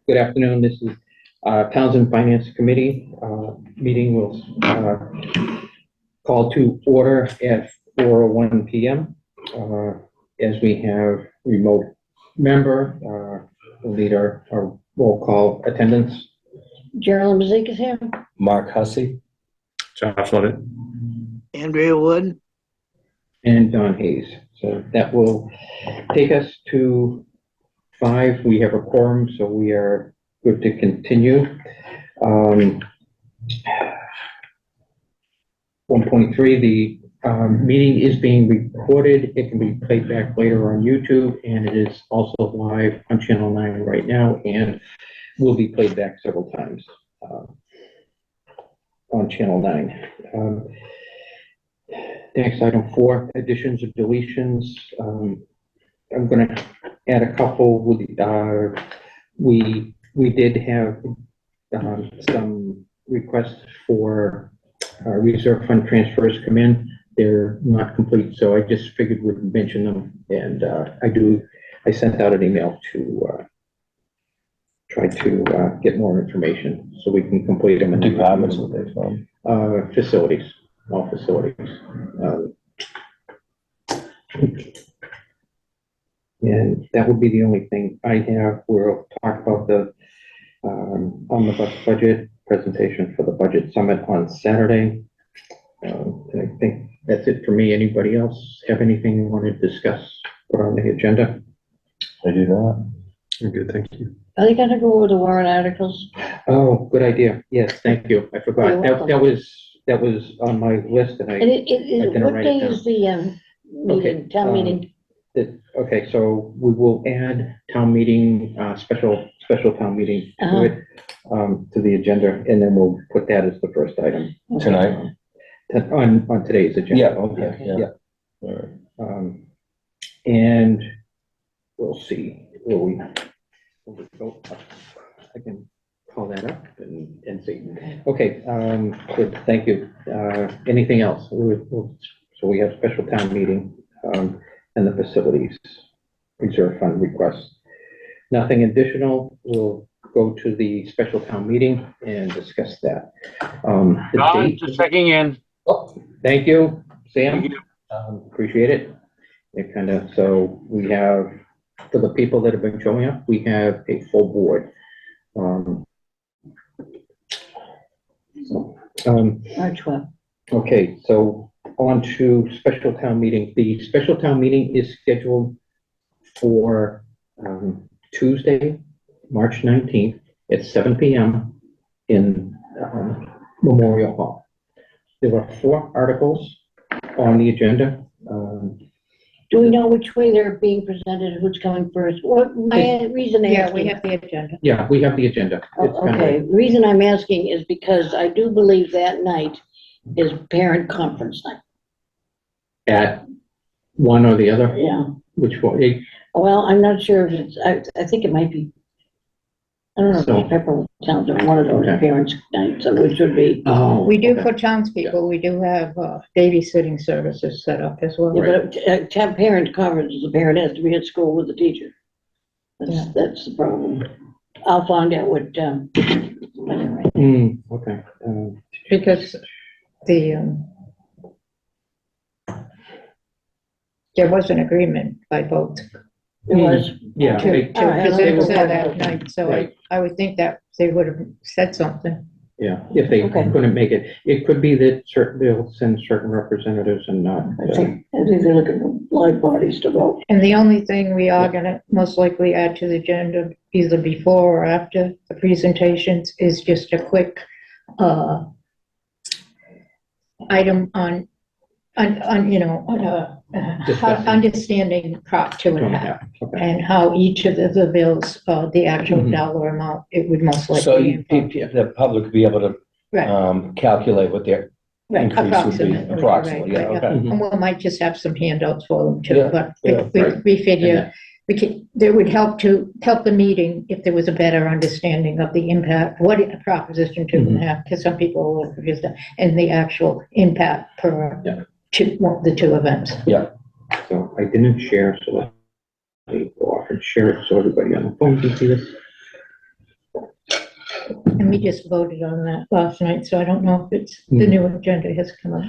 Good afternoon. This is Townsend Finance Committee. Meeting will call to order at 4:01 p.m. As we have remote member, we'll lead our roll call attendance. Gerald Mazik is here. Mark Hussey. Josh Levitt. Andrea Wood. And Don Hayes. So that will take us to 5. We have a quorum, so we are good to continue. 1.3, the meeting is being recorded. It can be played back later on YouTube, and it is also live on Channel 9 right now, and will be played back several times on Channel 9. Next, item 4, additions or deletions. I'm going to add a couple. With we did have some requests for reserve fund transfers come in. They're not complete, so I just figured we'd mention them. And I sent out an email to try to get more information so we can complete them. Departments what they from? Facilities, all facilities. And that would be the only thing I have. We'll talk about the omnibus budget presentation for the budget summit on Saturday. And I think that's it for me. Anybody else have anything you want to discuss, put on the agenda? I do that. I'm good, thank you. Are they gonna go over the warrant articles? Oh, good idea. Yes, thank you. I forgot. You're welcome. That was on my list, and And I didn't what write day it down. is the meeting, town meeting? Okay, so we will add town meeting, special town meeting to it, to the agenda, and then we'll put that as the first item. Tonight? On today's agenda. Yeah, okay, yeah. All right. And we'll see, I can call that up and see. Okay, good, thank you. Anything else? So we have special town meeting, and the facilities reserve fund requests. Nothing additional. We'll go to the special town meeting and discuss that. Just checking in. Oh, thank you, Sam. Thank you. Appreciate it. So we have, for the people that have been showing up, we have a full board. March 12th. Okay, so on to special town meeting. The special town meeting is scheduled for Tuesday, March 19th at 7 p.m. in Memorial Hall. There are 4 articles on the agenda. Do we know which way they're being presented, who's coming first? What, my reason Yeah, asking. we have the agenda. Yeah, we have the agenda. It's kind of- Okay, the reason I'm asking is because I do believe that night is parent conference night. At one or the other, Yeah, which one? well, I'm not sure if it's, I think it might be, I don't know So- if Pepperell Towns are one of those Okay. parents nights, so it should be. Oh, We do okay. for townspeople, we do have babysitting services set up as well. Yeah, but to have parent conference, the parent has to be at school with the teacher. That's the problem. I'll find out what, anyway. Okay. Because the, there was an agreement by both It was, Yeah. to they- all right, present I'll- that night, so Right. I would think that they would have said something. Yeah, if they Okay. couldn't make it. It could be that they'll send certain representatives and not. I think they're looking for live bodies to vote. And the only thing we are gonna most likely add to the agenda, either before or after the presentations, is just a quick item on Discussing. understanding Prop 2.5. Okay. and how each of the bills, the actual Mhm. dollar amount, it would most So likely you- impact. the public would be able to Right, calculate what their right, increase would be approximately. approximately, yeah, right, okay. Mhm. And we might just have some handouts for them too, Yeah, but yeah, right. we figure there would help the meeting if there was a better understanding of the impact, what a Proposition 2.5, because some people are confused, and the actual impact per Yeah. the 2 events. So I didn't share, so let me go off and share it so everybody on the phone can see this. And we just voted on that last night, so I don't know if it's, the new agenda has come up.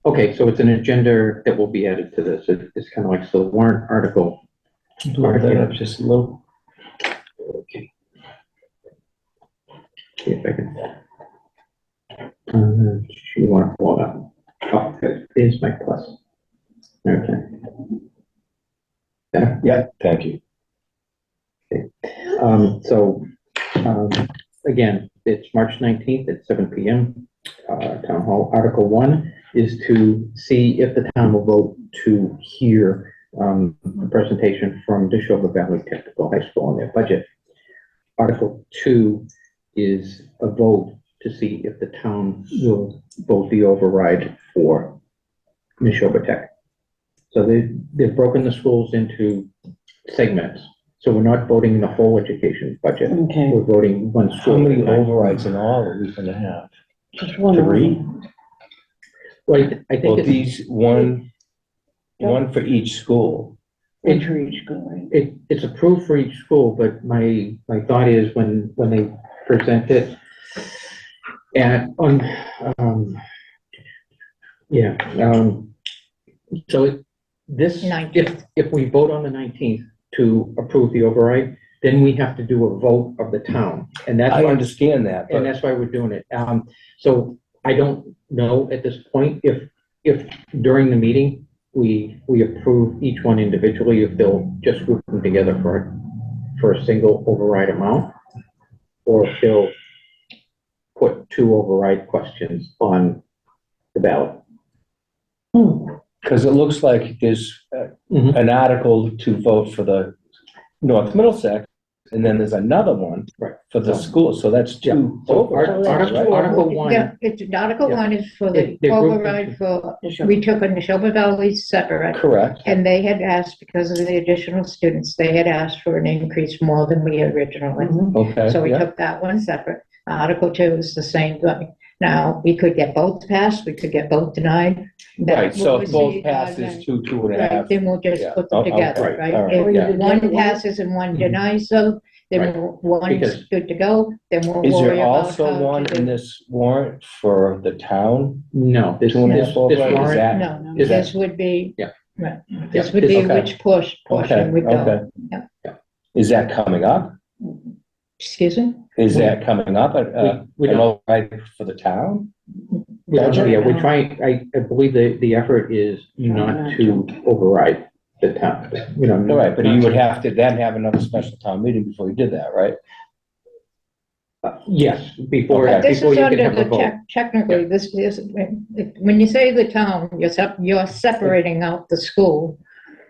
Okay, so it's an agenda that will be added to this. It's kind of like the warrant article. Blow that up just a little. Okay. See if I can. You want to pull it up? Oh, there's my plus. Okay. Better? Yeah, thank you. Again, it's March 19th at 7 PM. Town Hall, Article 1 is to see if the town will vote to hear a presentation from Neshoba Valley Technical High School on their budget. Article 2 is a vote to see if the town will vote the override for Neshoba Tech. So they've broken the schools into segments. So we're not voting the whole education budget. Okay, We're voting one school. How many overrides in all are we gonna have? just one. 3? Well, I Well, think it's, these, one for each school. One for each school, right? it's approved for each school, but my thought is when they present it so this, 19th. if we vote on the 19th to approve the override, then we have to do a vote of the town. And that's I why, understand that, and but that's why we're doing it. So I don't know at this point if during the meeting, we approve each one individually, if they'll just group them together for a single override amount, or if they'll put 2 override questions on the ballot. because it looks like there's an article to vote for the North Middlesex, and then there's another one Right. for the school, so that's 2 So overrides, right? Article 1, Yeah, it's, Article Yeah. 1 is for the They're grouped override into- for, we took a Neshoba Valley separate. Correct, And they had asked, because of the additional students, they had asked for an increase more than we originally. okay, So we yeah, took that one separate. Article 2 is the same thing. Now, we could get both passed, we could get both denied. That right, so we'll if both see, passes, 2, 2 and a Right, half. then we'll just Yeah. put them Oh, together, right, right? all right, yeah. If one passes and one denies them, then Right. one's Because- good to go, then we'll Is worry there about also how one to in do. this warrant for the town? no, this 2.5 this override, is warrant, that? No, Is that- this would be. Yeah. Right, Yeah, this would be okay. which portion Okay, would go. okay. Yeah. Is that coming up? Excuse me? Is that coming up, we an don't, override for the town? we don't know Budget? yet. We're trying, I believe the effort is not to override the town, you know. All right, but you would have to then have another special town meeting before you did that, right? Yes, before, Okay. But this before is you can under have a the, vote. technically, this is, when you say the town, you're separating out the school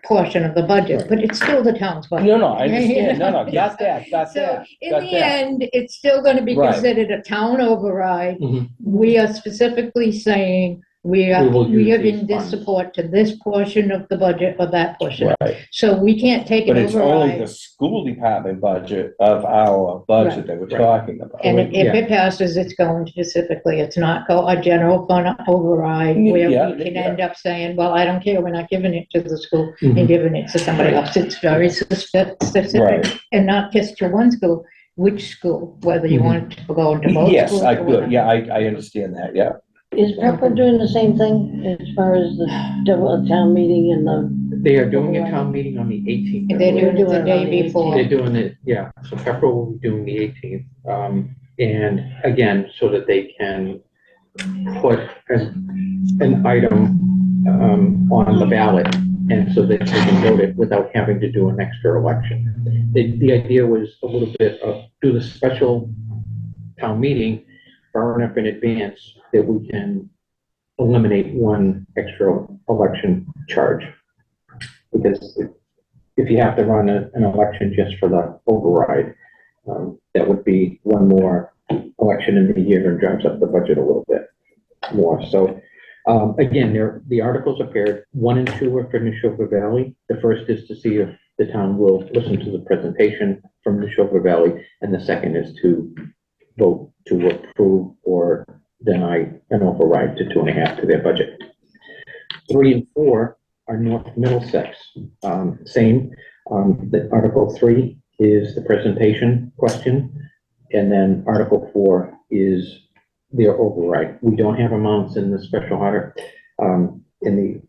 portion of the budget, but it's still the town's budget. No, I understand, no, got that, So in got the that. end, it's still gonna be Right. considered a town override. Mhm. We are specifically saying we are, We will we are use these giving this funds. support to this portion of the budget or that portion. Right, So we can't take but an it's only the override. school department budget of our budget that we're Right. talking about. And if Yeah. it passes, it's going specifically, it's not a general fund override where Yeah, we can yeah. end up saying, well, I don't care, we're not giving it to the school Mhm. and giving it to somebody else. It's very specific, Right. and not just to one school, which school, whether you Mhm. want it to go into both schools. Yes, I or could, whatever. yeah, I understand that, yeah. Is Pepper doing the same thing as far as the double town meeting and the, They are doing a town meeting on the 18th. They're doing it the doing it on day the before. They're doing it, yeah, so Pepper will be doing the 18th, and again, so that they can put an item, on the ballot, and so that they can vote it without having to do an extra election. The idea was a little bit of, do the special town meeting far enough in advance that we can eliminate one extra election charge. Because if you have to run an election just for the override, that would be one more election in the year and drives up the budget a little bit more. So, again, the articles are paired. 1 and 2 are for Neshoba Valley. The first is to see if the town will listen to the presentation from Neshoba Valley, and the second is to vote to approve or deny an override to 2.5 to their budget. 3 and 4 are North Middlesex. Same, the Article 3 is the presentation question. And then Article 4 is their override. We don't have amounts in the special order, in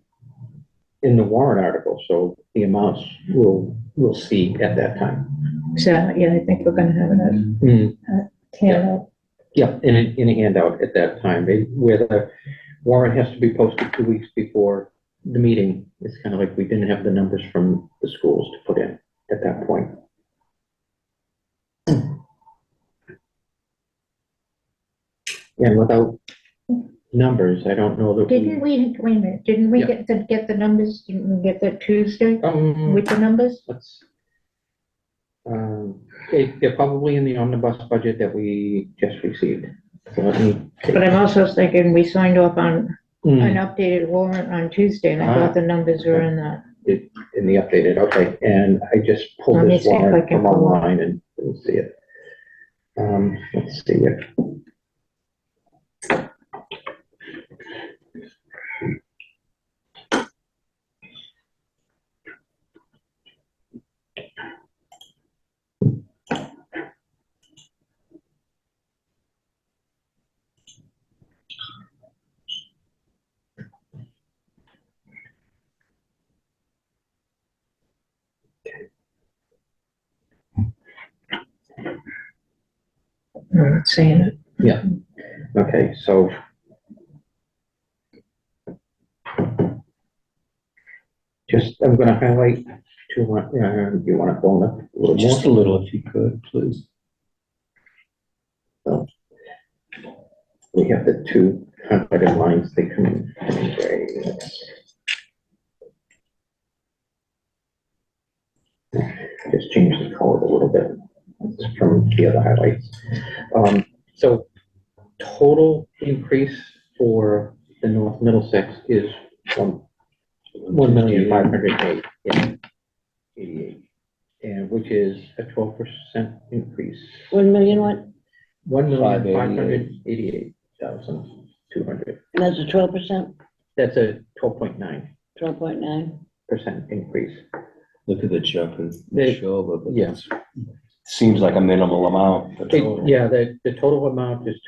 the warrant article, so the amounts we'll see at that time. So, yeah, I think we're gonna have that handout. Yeah, in a handout at that time, where the warrant has to be posted 2 weeks before the meeting. It's kind of like we didn't have the numbers from the schools to put in at that point. And without numbers, I don't know that Didn't we, wait a minute, didn't we Yeah. get the numbers, didn't we get that Tuesday with the numbers? let's, they're probably in the omnibus budget that we just received. So let me. But I'm also thinking we signed off on Hmm, an updated warrant on Tuesday, and I thought the numbers were in that. in the updated, okay, and I just pulled Let me this see if I warrant can from pull it. online and didn't see it. Let's see it. I'm not seeing it. Okay, so. Just, I'm gonna highlight you want to go up a little Just a more? little if you could, please. We have the two highlighted lines, they come in gray. Just change the color a little bit from the other highlights. So total increase for the North Middlesex is 1,508,88, and which is a 12% increase. 1 million what? 1,588,200. And that's a 12%, That's a 12.9% 12.9? increase. Look at the jump in They- show, but yeah. it's- seems like a minimal amount. the total. Yeah, the total amount is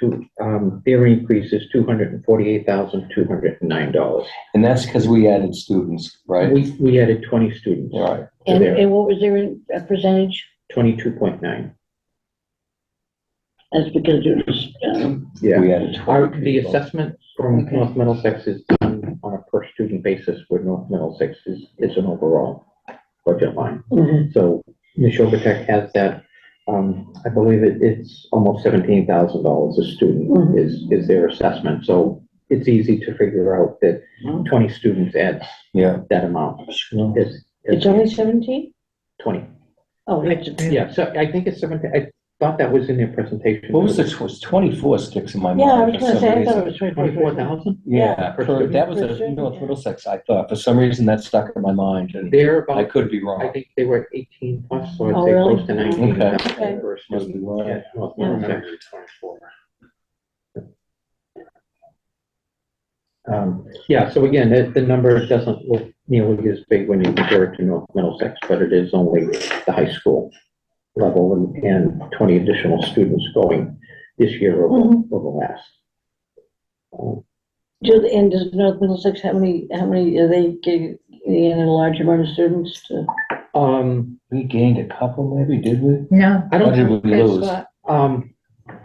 their increase is $248,209. And that's because we added students, right? We added 20 students. All right. to And, their and what was their percentage? 22.9. That's because it was, Yeah. We added 20 The people. assessment from Okay. North Middlesex is done on a per student basis, where North Middlesex is an overall budget line. Mhm. So Neshoba Tech has that, I believe it's almost $17,000 a student Mhm. is their assessment. So it's easy to figure out that 20 students adds Yeah. that amount. It's only 17? 20. Oh, it's, Yeah, so I think it's 17. I thought that was in their presentation. What was it? Was 24 sticks in my mind. yeah, I was for gonna some say, I reason. thought it was 24,000? Yeah, per for- student. that was Per a student, North yeah. Middlesex, I thought. For some reason, that stuck in my mind, and They're I about, could be I wrong. think they were 18 plus, so I'd Oh, say really? close to 19,000 Okay. per Must be student. right. at North Yeah. Middlesex. Yeah, so again, the number doesn't look nearly as big when you compare it to North Middlesex, but it is only the high school level and 20 additional students going this year over last. and does North Middlesex, how many are they getting in a large amount of students to? We gained a couple, maybe, did we? No. I Or don't, did we That's lose? what-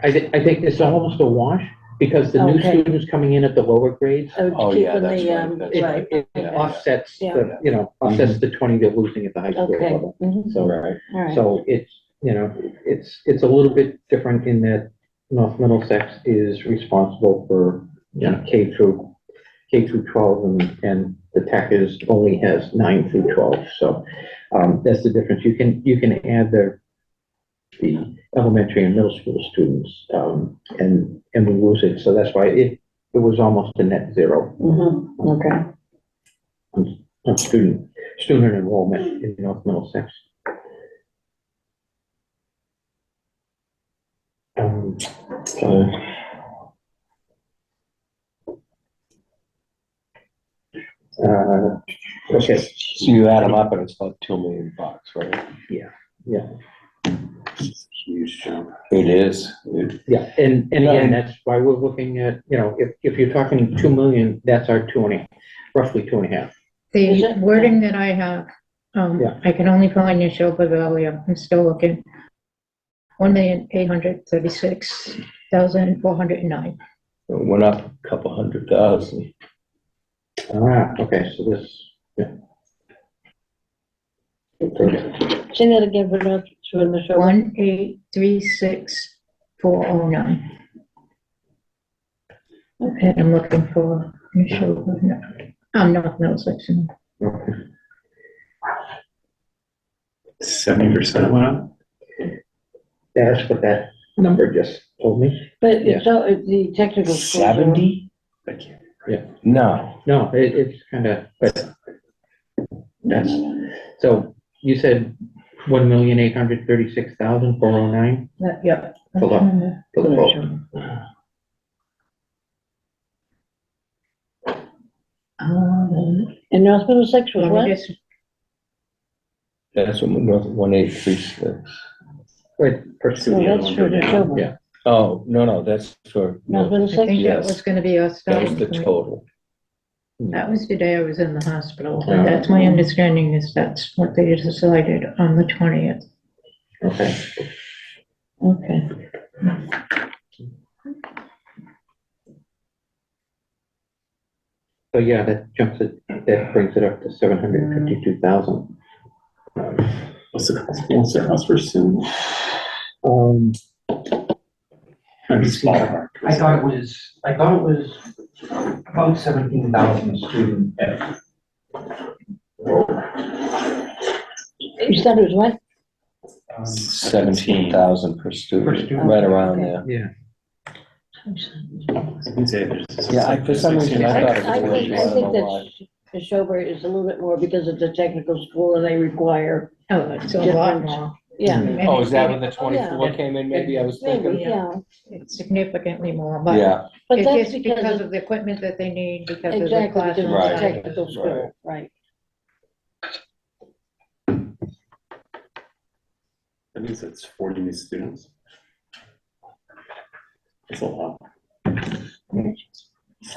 I think it's almost a wash, because the new Okay. students coming in at the lower grades, Oh, keep yeah, in that's the, right, that's right. it Okay. offsets Yeah. the, offsets the 20 they're losing at the high school Okay, level. mhm, So, Right. all right. so it's a little bit different in that North Middlesex is responsible for, K through 12, and the tech only has 9 through 12. So, that's the difference. You can add the elementary and middle school students, and we lose it. So that's why it was almost a net zero Mhm, okay. on student enrollment in North Middlesex. So, okay, So you add them up and it's about $2 million, right? yeah. Huge jump. It is. Yeah, and again, that's why we're looking at, if you're talking 2 million, that's our roughly 2.5. Is The it? wording that I have, Yeah. I can only find the Neshoba Valley, I'm still looking. 1,836,409. Went up a couple 100,000. Okay, so this, yeah. Say that again for the, show. 1,836,409. Okay, I'm looking for Neshoba, North Middlesex. Okay. 70% went up? That's what that number just told me. But it's, the technical schools are- 70? Thank you. No. No, it's kind of, but that's, so you said 1,836,409 Yeah. for the vote. And North Middlesex was Let what? me just, That's what North 1836. Wait, per So student. that's for the show. Yeah. Oh, no, that's for, North no, I Middlesex? think that Yes. was gonna be our that was starting the point. total. That was the day I was in the hospital. Yeah. That's my understanding is that's what they decided on the 20th. Okay. Okay. So yeah, that brings it up to 752,000. What's the cost per student? I'm just ballpark. I thought it was about 17,000 a student. You said it was what? 17,000 per student, student. right around there. Yeah. Yeah, for some reason, I thought it I was think, more, I I don't think know that why. Neshoba is a little bit more because it's a technical school and they require, Oh, it's a lot Different. more. yeah, Oh, is that when the yeah. 24 came in, maybe I was maybe, thinking? yeah. It's significantly more, but Yeah, But it's that's just because because of, of the equipment that they need, because of the exactly, because classroom it's a Right. technical sizes. school, right. That means it's 40 new students. That's a lot.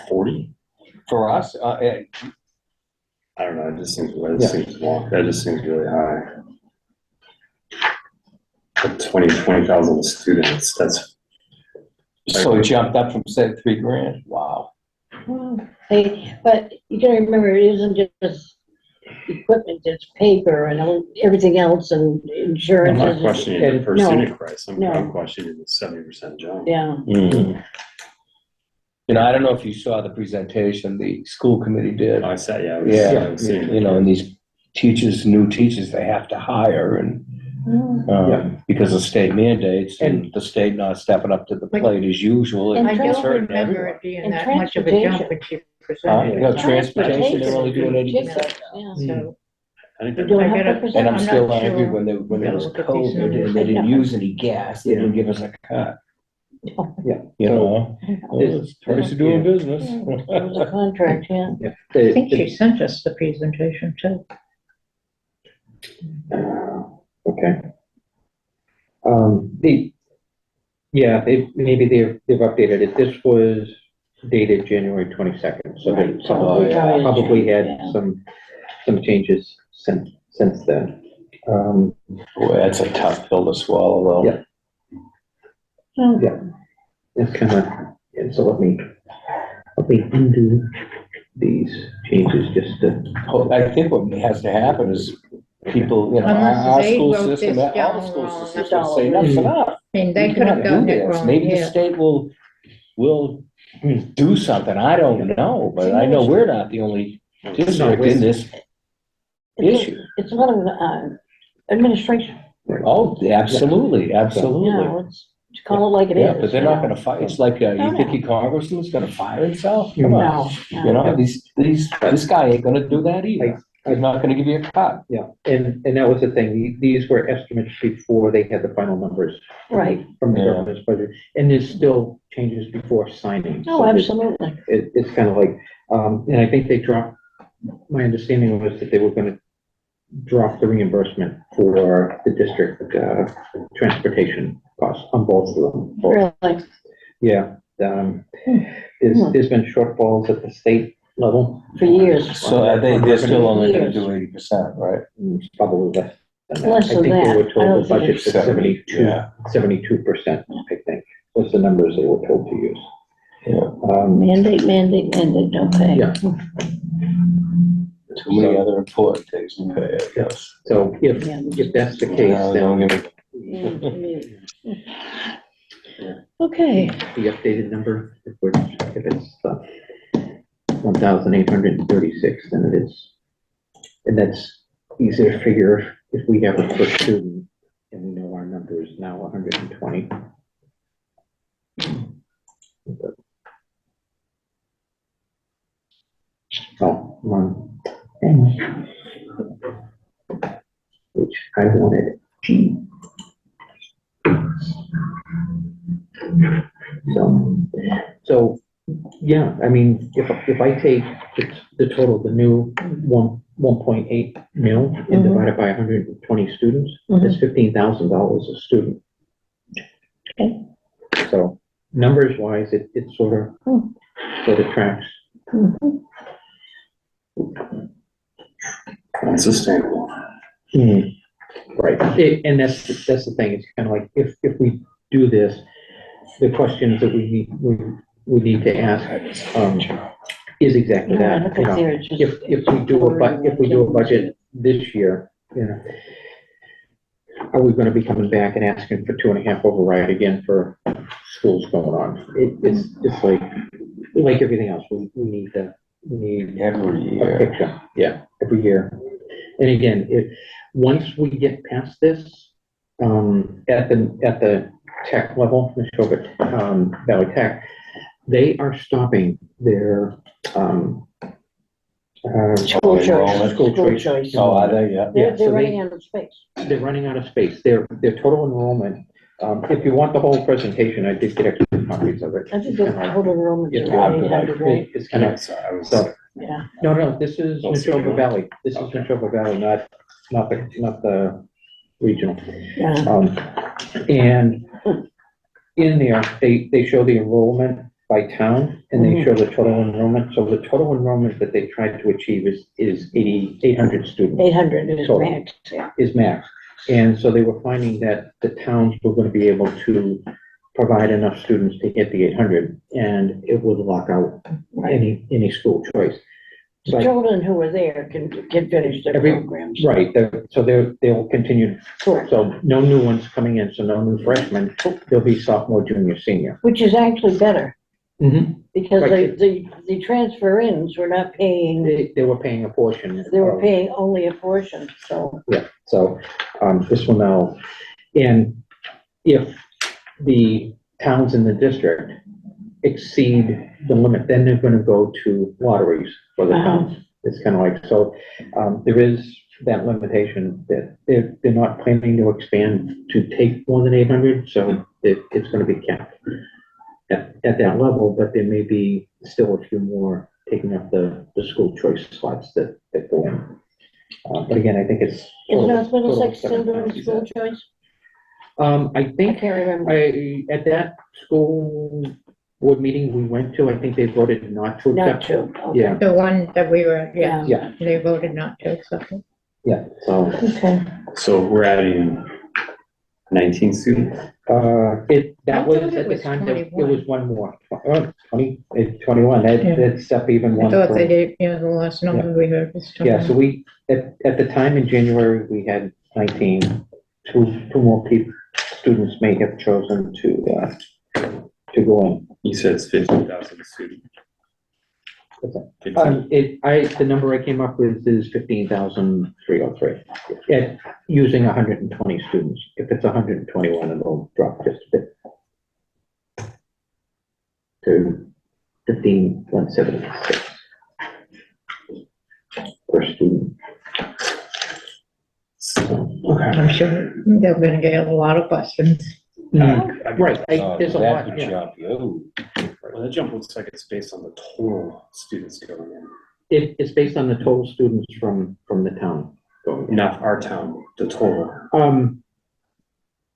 40? for us, I don't know, it just seems really high. But 20,000 students, that's, so it jumped up from, say, $3,000, wow. But you gotta remember, it isn't just equipment, it's paper and everything else and I'm insurance. not questioning the per No, student price, no. I'm questioning the 70% jump. Yeah, Mhm. You know, I don't know if you saw the presentation the school committee did. I said, yeah. You know, and these teachers, new teachers, they have to hire and, because of state mandates and the state not stepping up to the plate as usual. And I It's don't hurting remember everyone. it being And that much of a jump when she presented You know, it. transportation, they're only doing 80%. yeah. So, I think You're that- doing I gotta- 100%. And I'm I'm still not angry sure. when there Gotta was look at these COVID and numbers. they didn't use any gas, they didn't give us a cut. Yeah. You know, It's- it's the price of doing business. It was a contract, yeah. Yeah. I think she sent us the presentation too. Okay. They've updated it. This was dated January 22nd, so they Right, so it probably had yeah. some changes since then. Boy, that's a tough pill to swallow, though. Yeah. It's kind of, and so let me undo these changes just to, Well, I think what has to happen is people, you know, Unless our they school wrote this system, all the down school wrong. systems will say, enough's enough. I mean, We they could cannot have do gotten it this. wrong Maybe the here. state will do something, I don't know, but I know we're not the only district in this issue. It's a lot of, administration, Oh, absolutely, you absolutely. know, let's call it like it is. Yeah, but they're not you know. gonna fight, it's like, you think your congressman's gonna fire himself? Come on, No, you no. know, this guy ain't gonna do that either. He's not gonna give you a cut. yeah, and that was the thing. These were estimates before they had the final numbers Right, from the Yeah. government's budget, and there's still changes before signing. oh, So there's- absolutely, it's kind of like, and I think they dropped, my understanding was that they were gonna drop the reimbursement for the district, transportation costs on both of them. Both. Really? Yeah, there's been shortfalls at the state level. For years. So they're still only gonna do 80%, right? It's probably less than that. Less I than think they that. were I told don't the think budget's it's at 72, yeah. 72%, I think, was the numbers they were told to use. Yeah. Mandate, don't pay. Yeah. Too many other important things to pay, I guess. So if that's the case, No, don't then give me- Okay, the updated number, if it's 1,836, then it is. And that's easier to figure if we have a per student, and we know our number is now 120. Oh, which I wanted. So, yeah, I mean, if I take the total, the new 1.8 mil and divide it by 120 students, that's $15,000 a student. Okay. So, numbers wise, it sort of tracks. Unsustainable. Right, and that's the thing, it's kind of like, if we do this, the questions that we need to ask, is exactly Yeah, that, look you up know. there, it's just- If we do a budget this year, you know, are we gonna be coming back and asking for 2.5 override again for schools going on? It's like everything else, we need Every a year. picture, yeah, every year. And again, once we get past this, at the tech level, Neshoba, Valley Tech, they are stopping their, School choice. School choice. Oh, are they? Yeah. They're so running out of space. They're running out of space. Their total enrollment, if you want the whole presentation, I did get extra copies of it. I think that my whole enrollment is Yeah, 800, right? It's kind of, so, Yeah. no, this is Oh, Neshoba Valley. This is Okay. Neshoba Valley, not the regional. Yeah. And in there, they show the enrollment by town, and they show the total enrollment. So the total enrollment that they tried to achieve is 800 students, 800 is Total. max, yeah. is max. And so they were finding that the towns were gonna be able to provide enough students to hit the 800, and it would lock out any school choice. The But- children who are there can finish their Every- programs. Right, so they'll continue, Correct. so no new ones coming in, so no new freshmen, they'll be sophomore, junior, senior. Which is actually better, because Right. the transfer-ins were not paying, They were paying a portion. they were of- paying only a portion, so. Yeah, so, this will now, and if the towns in the district exceed the limit, then they're gonna go to lotteries for the towns. It's kind of like, so, there is that limitation that they're not planning to expand to take more than 800, so it's gonna be capped at that level, but there may be still a few more taking up the school choice slots that go in. But again, I think it's. Is North total Middlesex still doing 7,000. school choice? I I think, can't remember. at that school board meeting we went to, I think they voted not to Not accept. to, okay. Yeah, The one that we were, yeah, yeah, they voted not to accept it. yeah, so, Okay. So we're adding 19 students? that I was, thought it at the was time, it 21. was one more. 21, Yeah. that's up even I one. thought for- they did, the last number we heard was. Yeah, so we, at the time in January, we had 19. Two more students may have chosen to go in. You said it's 50,000 students. What's that? 15. The number I came up with is 15,303. Yeah, using 120 students. If it's 121, it'll drop just a bit. To 15,176 per student. Okay. I'm sure they're gonna get a lot of questions. Right, there's a That lot, could yeah. jump you. Well, that jump looks like it's based on the total students going in. It's based on the total students from the town. going. Not our town, the total.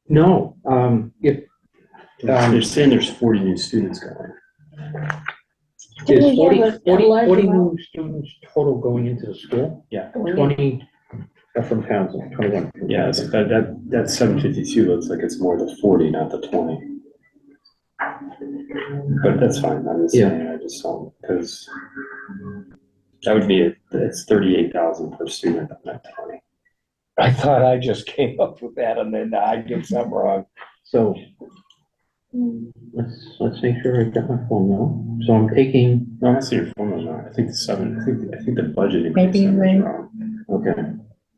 No, if, They're saying there's 40 new students going. there's Didn't we 40 have a 40 large 40 amount? new students total going into the school, Yeah, 20 are from Townsend, 21. from yeah, Townsend. that 752 looks like it's more the 40, not the 20. But that's fine, I'm just Yeah. saying, I just saw, because that would be, it's 38,000 per student, not 20. I thought I just came up with that and then I did something wrong. So, let's make sure I got my phone now. So I'm taking, No, I see your formula now, I think I think the budget increase Maybe number is they- wrong. okay,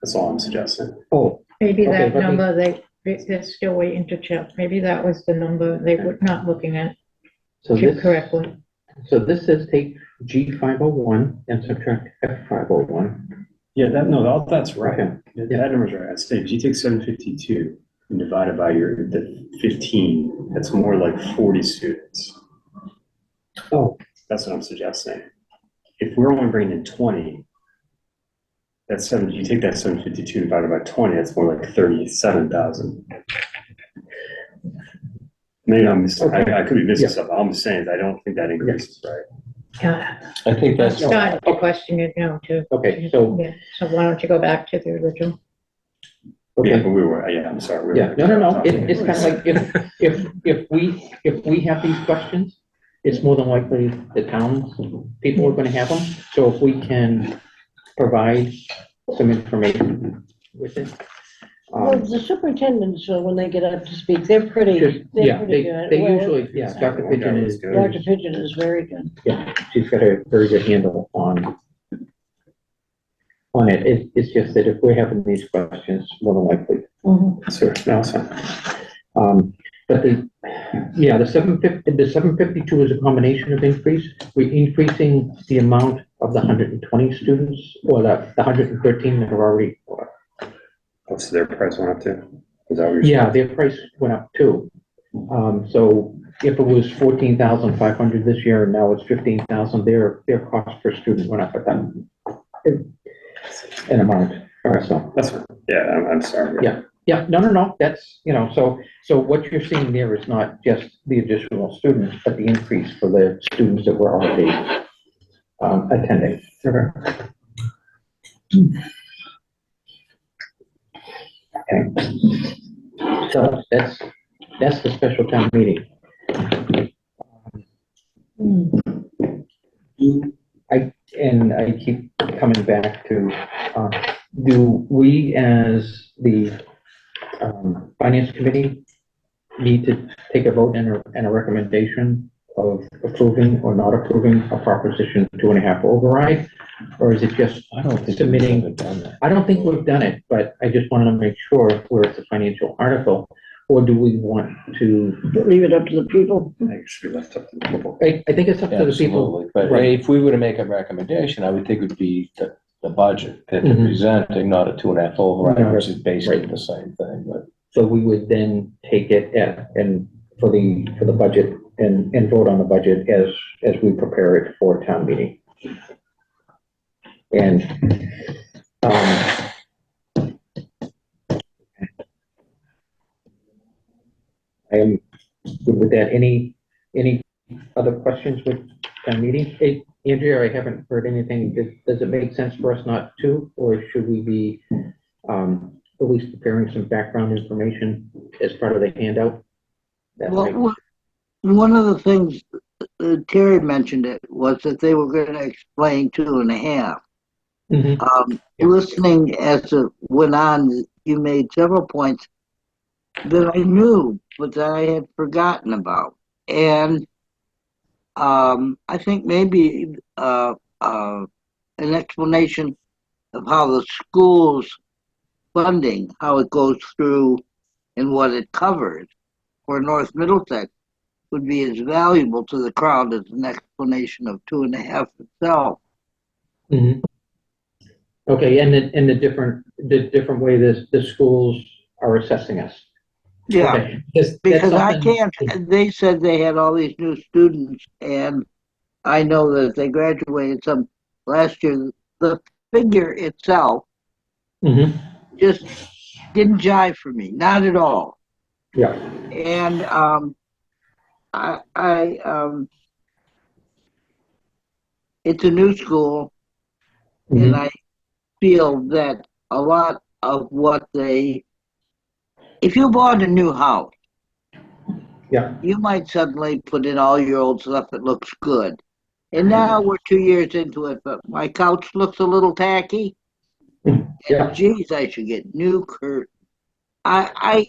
That's all I'm suggesting. oh, Maybe Okay, that let me- number, they're still waiting to check. Maybe that was the number they were not looking at so this, correctly. so this says take G501 and subtract F501. Yeah, no, that's right. Okay. That number's right. I'd say if you take 752 and divide it by the 15, that's more like 40 students. Oh. That's what I'm suggesting. If we're only bringing in 20, that's you take that 752 divided by 20, that's more like 37,000. Maybe I could be missing something. All I'm saying is I don't think that increase is right. Yeah, I think I'm that's, starting to question it now too. Okay, so, Yeah, so why don't you go back to the original? Yeah, okay, but I'm sorry. we yeah, were- no, it's kind of like, if we have these questions, it's more than likely the towns, people are gonna have them. So if we can provide some information with it. Well, the superintendents, when they get up to speak, they're pretty good. They Well, usually, yeah, Dr. Pigeon is, Dr. Pigeon is very good. yeah, she's got a very good handle on it. It's just that if we're having these questions, more than likely. Sure, no, it's fine. But the 752 is a combination of increase. We're increasing the amount of the 120 students, or the 113 that are already. Oh, so their price went up too? Is that what you're saying? Yeah, their price went up too. So if it was 14,500 this year and now it's 15,000, their cost per student went up at that an amount. All right, so. That's fine. Yeah, I'm sorry. Yeah, no, that's, so what you're seeing there is not just the additional students, but the increase for the students that were already attending. Okay. So that's the special town meeting. I keep coming back to, do we as the Finance Committee need to take a vote and a recommendation of approving or not approving a Proposition 2.5 override? Or is it just I don't think we've submitting? ever done that. I don't think we've done it, but I just wanted to make sure where it's a financial article, or do we want to? Leave it up to the people. I think it should be left up to the people. I think it's up to the people. Absolutely, but Right. if we were to make a recommendation, I would think it would be the budget that they're Mhm. presenting, not a 2.5 override, No. which is basically Right. the same thing, but. So we would then take it and for the budget and vote on the budget as we prepare it for town meeting. And, I am good with that. Any other questions with town meeting? Hey, Andrea, I haven't heard anything. Does it make sense for us not to, or should we be, at least preparing some background information as part of the handout? That might- Well, one of the things, Terry mentioned it, was that they were gonna explain 2.5. Mhm. Listening as it went on, you made several points that I knew, but that I had forgotten about. And I think maybe an explanation of how the school's funding, how it goes through and what it covers for North Middlesex would be as valuable to the crowd as an explanation of 2.5 itself. Mhm. Okay, and the different way the schools are assessing us. Yeah. Okay, that's Because I something- can't, they said they had all these new students, and I know that they graduated some last year. The figure itself Mm-hmm, just didn't jive for me, not at all. yeah, And it's a new school, and mhm, I feel that a lot of what if you bought a new house, yeah, you might suddenly put in all your old stuff that looks good. And now we're 2 years into it, but my couch looks a little tacky. yeah, Geez, I should get new curtains. I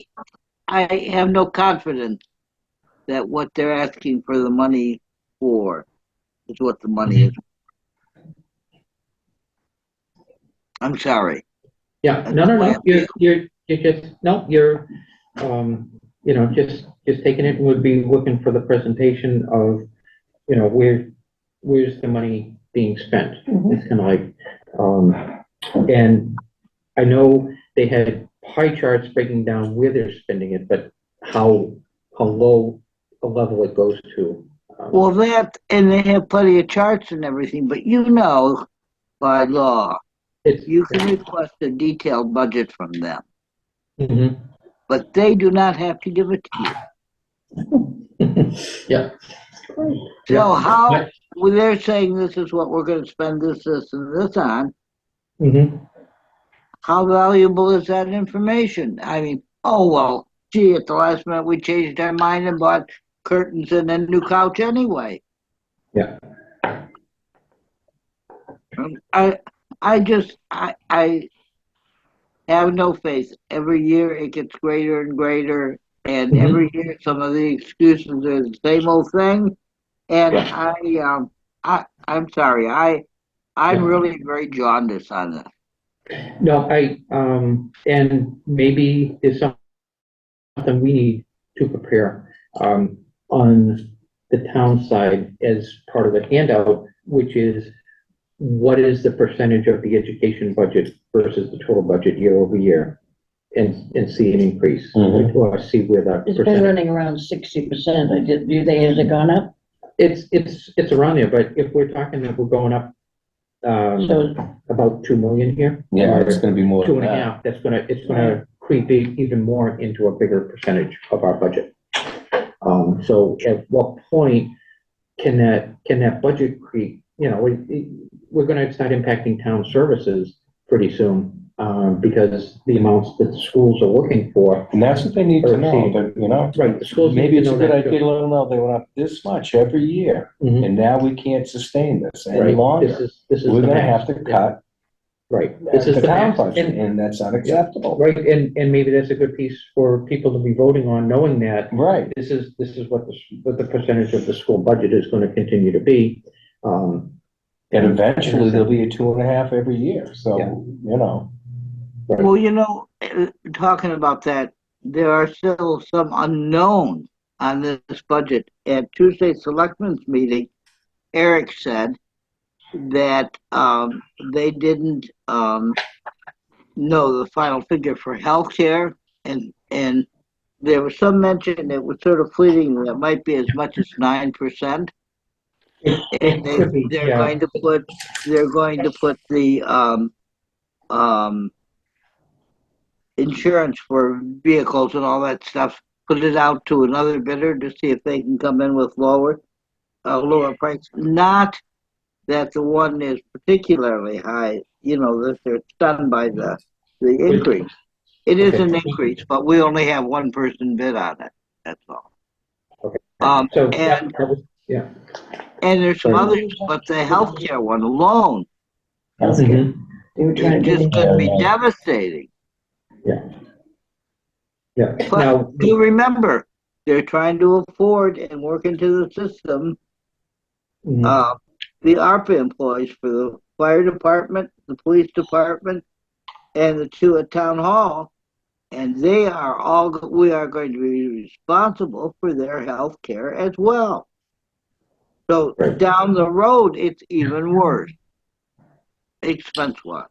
have no confidence that what they're asking for the money for is what the money is. I'm sorry. yeah. That's No, no, my no, opinion. you're just, no, you're, just taking it, would be looking for the presentation of, where's the money being spent? It's kind of like, and I know they had pie charts breaking down where they're spending it, but how low a level it goes to. Well, and they have plenty of charts and everything, but by law, It's, you can request a detailed budget from them, mhm. but they do not have to give it to you. Yeah. So Yeah. how, when they're saying this is what we're going to spend this, and this on, Mm-hmm. how valuable is that information? I mean, oh, well, gee, at the last minute we changed our mind and bought curtains and a new couch anyway. Yeah. I have no faith. Every year it gets greater and greater, and Mhm. every year some of the excuses are the same old thing. And I'm sorry, I'm Yeah. really very jaundiced on this. No, and maybe it's something we need to prepare, on the town side as part of the handout, which is what is the percentage of the education budget versus the total budget year over year? And see an increase, Mhm. or see where that It's been percentage. running around 60%. Has it gone up? It's around there, but if we're talking that we're going up, So about 2 million here. Yeah, or it's gonna be more Two than and a that. half, it's gonna creep even more into a bigger percentage of our budget. So at what point can that budget creep, we're gonna start impacting town services pretty soon, because the amounts that the schools are looking for. And that's what they need to know, that, Right, the schools need maybe to it's a know good that too. idea to let them know they went up this much every year, Mhm. and now we can't sustain this any Right, longer. this is We're the gonna max. have to cut Right, this is the the town max, budget, and, and that's unacceptable. right, and maybe that's a good piece for people to be voting on, knowing that Right, this is what the percentage of the school budget is gonna continue to be. and eventually there'll be a 2.5 every year, so, Yeah. Right. Well, talking about that, there are still some unknowns on this budget. At Tuesday's selectmen's meeting, Eric said that they didn't know the final figure for healthcare, and there was some mention, it was sort of fleeting, that it might be as much as 9%. And It could be, they're yeah. going to put the insurance for vehicles and all that stuff, put it out to another bidder to see if they can come in with lower price. Not that the one is particularly high, that they're stunned by the increase. It is Okay. an increase, but we only have one person bid on it. That's all. Okay. So, And that was, yeah. and there's some Sorry. others, but the healthcare one alone Mhm. they were trying to is get just going to be Yeah. devastating. Yeah, But now, do remember, they're trying to afford and work into the system mhm. the ARPA employees for the fire department, the police department, and the two at town hall. And we are going to be responsible for their health care as well. So Right. down the road, it's even worse, expense-wise.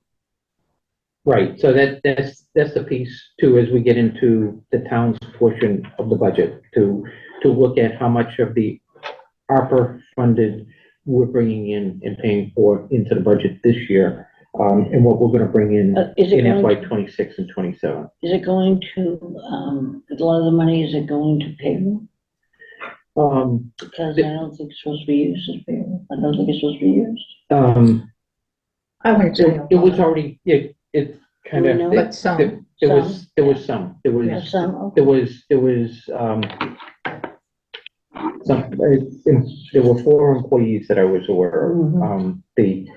Right, so that's the piece too, as we get into the town's portion of the budget, to look at how much of the ARPA funded we're bringing in and paying for into the budget this year. and what we're gonna bring in Is it in FY going, '26 and '27. is it going to, a lot of the money, is it going to payroll? Because I don't think it's supposed to be used as payroll. I don't think it's supposed to be used. I wouldn't say. It was already, it kind Do we know? of, But some, there was some, there Yeah, was, some, there was, there were 4 employees that I was aware of. Mhm. The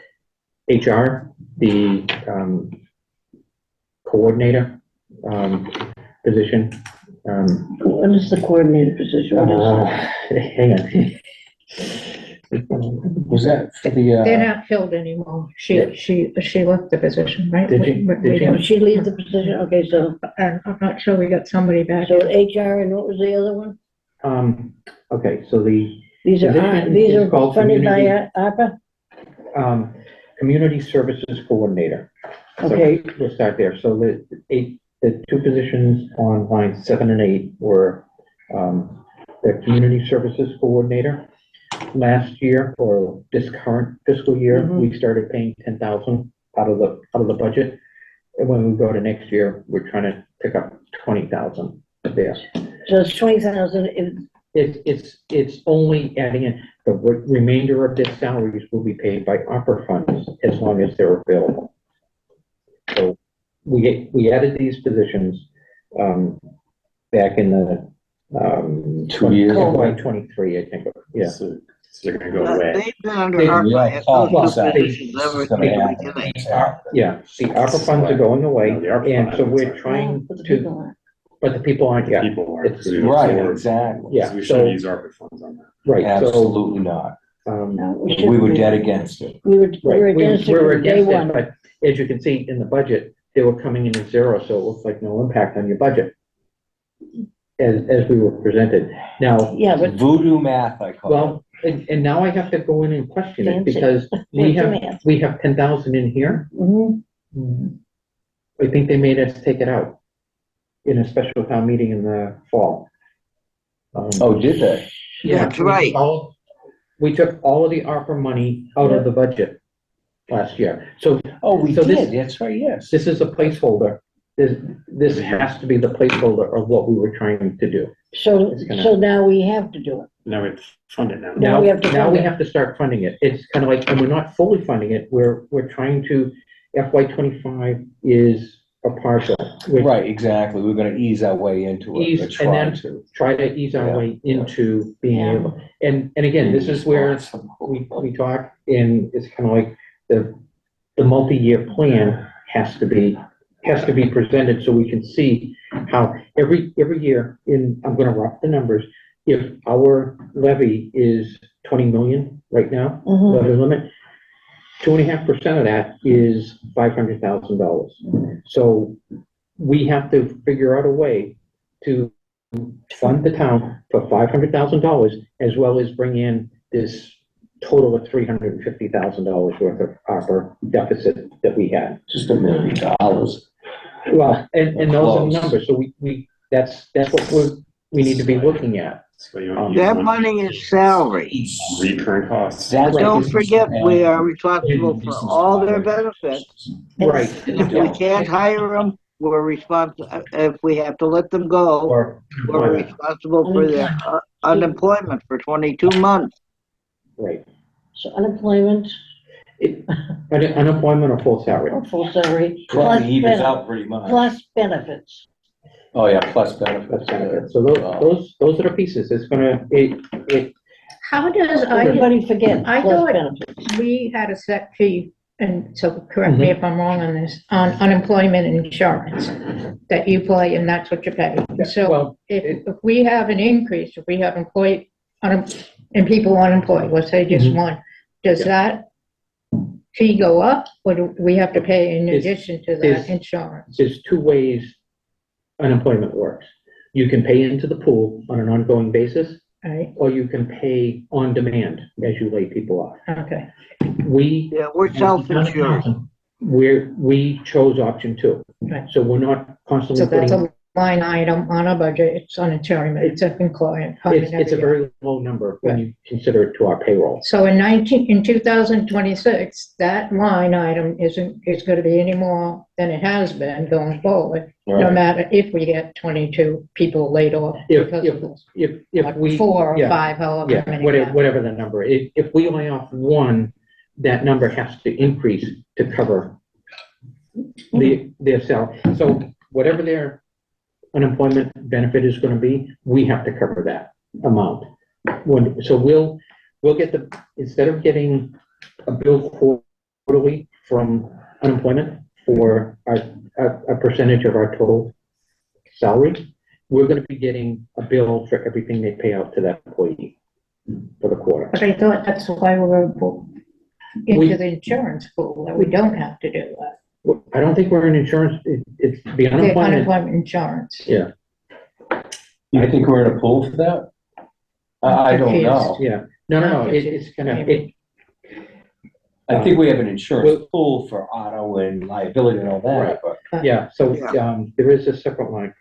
HR, the, coordinator, position, what is the coordinator position? What is hang on. Was that for they're the, not filled anymore. She left the position, right? Did she- did she? Did she leave the position? Okay, so, And I'm not sure we got somebody back. so HR, and what was the other one? Okay, so the, These are, Position these is are called funded by community- ARPA? community services coordinator. So Okay. we'll start there. So the 2 positions on line 7 and 8 were, the community services coordinator. Last year, or this current fiscal year, Mhm. we started paying 10,000 out of the budget. And when we go to next year, we're trying to pick up 20,000 there. So it's 20,000, It's only adding in, the remainder of their salaries will be paid by opera funds as long as they're available. So we added these positions, back in the, 2 years ago? FY '23, I think, yeah. So they're gonna go away. They've been under They- ARPA we all at thought those that positions this ever is since gonna the happen. beginning. Yeah, the ARPA funds are going away, No, the ARPA and so funds we're are- trying but the to, people aren't. but the people aren't yet. People are. It's- Right, exactly. Yeah, We so- shouldn't use ARPA funds on that. Right, so, Absolutely not. No, We were dead against it. We were right, against it we were from day against it, one. but as you can see in the budget, they were coming in at 0, so it looks like no impact on your budget. As we were presented. Now, Yeah, but Voodoo math, I call it. well, and now I have to go in and question it, Fancy. because we have 10,000 in here. mhm. I think they made us take it out in a special town meeting in the fall. Oh, did they? Yeah, That's right. We took all of the ARPA money out of the budget last year. So Oh, we So this- did, that's right, yes. this is a placeholder. This has to be the placeholder of what we were trying to do. So, It's gonna- so now we have to do it. Now we have to fund it now. Now we have to Now fund we it. have to start funding it. It's kind of like, and we're not fully funding it. We're trying to, FY '25 is a partial. We're Right, exactly, we're gonna ease our way into it, Ease, or and try then- to. try to ease our Yeah, way into being Yeah. able, and again, this is where we talk, and it's kind of like the multi-year plan has to be presented so we can see how every year I'm gonna rough the numbers. If our levy is 20 million right now, Mhm. levy limit, 2.5% of that is $500,000. So we have to figure out a way to fund the town for $500,000, as well as bring in this total of $350,000 worth of ARPA deficit that we had. Just $1 million. Well, and those are the Close. numbers, so that's what we need to be looking at. So you want That money is salary. recurring costs. That's what Don't this is forget, to we add. are responsible for all their benefits. Right. If we can't hire them, we're responsible, if we have to let them go, Or, we're responsible for their unemployment for 22 months. right. So unemployment, Unemployment or full salary. or full salary, Well, plus it evens benefits, out pretty much. plus benefits. Oh, yeah, plus benefits. That's benefit. So those are the pieces. It's gonna, How does Everybody forget I plus thought- benefits. we had a set fee, and so correct me if I'm wrong on this, on unemployment insurance that you pay, and that's what you pay. So well, if we have an increase, if we have and people unemployed, let's say just Mhm. one, does Yeah. that fee go up, or do we have to pay in It's- addition to that it's- insurance? there's 2 ways unemployment works. You can pay into the pool on an ongoing basis, Right, or you can pay on demand as you lay people off. okay, We, Yeah, we're self-insured. we chose option 2. Right. So we're not constantly so that's putting, a line item on our budget, it's unemployment, it's employment. It's a very low number when you consider it to our payroll. So in 2026, that line item is gonna be any more than it has been going forward, no Right. matter if we get 22 people laid off because of this. If Like we. 4 or yeah, 5, however Yeah, many. whatever the number. If we lay off one, that number has to increase to cover their salary. So whatever their unemployment benefit is gonna be, we have to cover that amount. So we'll get instead of getting a bill quarterly from unemployment for a percentage of our total salary, we're gonna be getting a bill for everything they pay out to that employee for the quarter. But I thought that's why we're into the insurance pool, that we don't have to do that. I don't think we're in insurance, it's the The unemployment. unemployment insurance. Yeah, You think we're in a pool for that? I don't know. yeah. No, it's gonna, I think we have an insurance pool for auto and liability and all that, but. yeah, so, there is a separate line.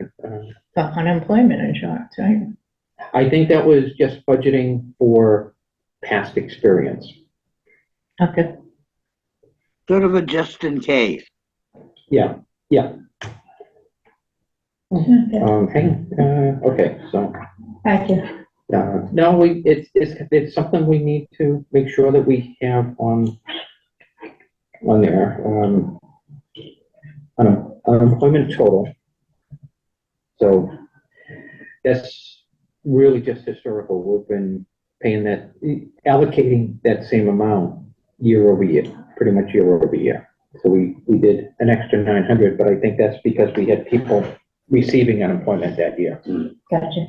For unemployment insurance, right? I think that was just budgeting for past experience. Okay. Sort of a just in case. Yeah. Okay, so, Thank you. no, it's something we need to make sure that we have on there. Unemployment total. So that's really just historical. We've been paying allocating that same amount year over year, pretty much year over year. So we did an extra 900, but I think that's because we had people receiving unemployment that year. Gotcha.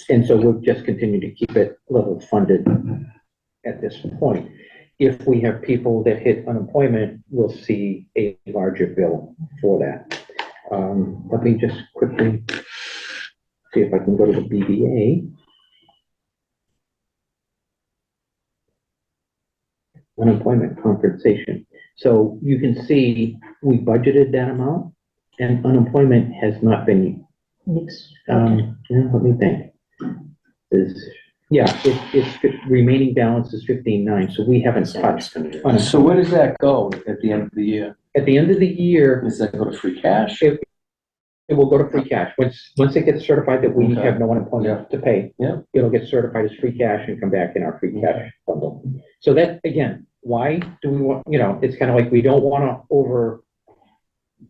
And so we'll just continue to keep it level funded at this point. If we have people that hit unemployment, we'll see a larger bill for that. Let me just quickly see if I can go to the BBA. Unemployment compensation. So you can see we budgeted that amount and unemployment has not been, Yes. let me think. It's remaining balance is 15.9, so we haven't touched. So where does that go at the end of the year? At the end of the year, Does that go to free cash? it will go to free cash. Once it gets certified that we Okay. have no unemployment to pay, Yeah. it'll get certified as free cash and come back in our free cash bundle. So that, again, why do we want, it's kind of like we don't want to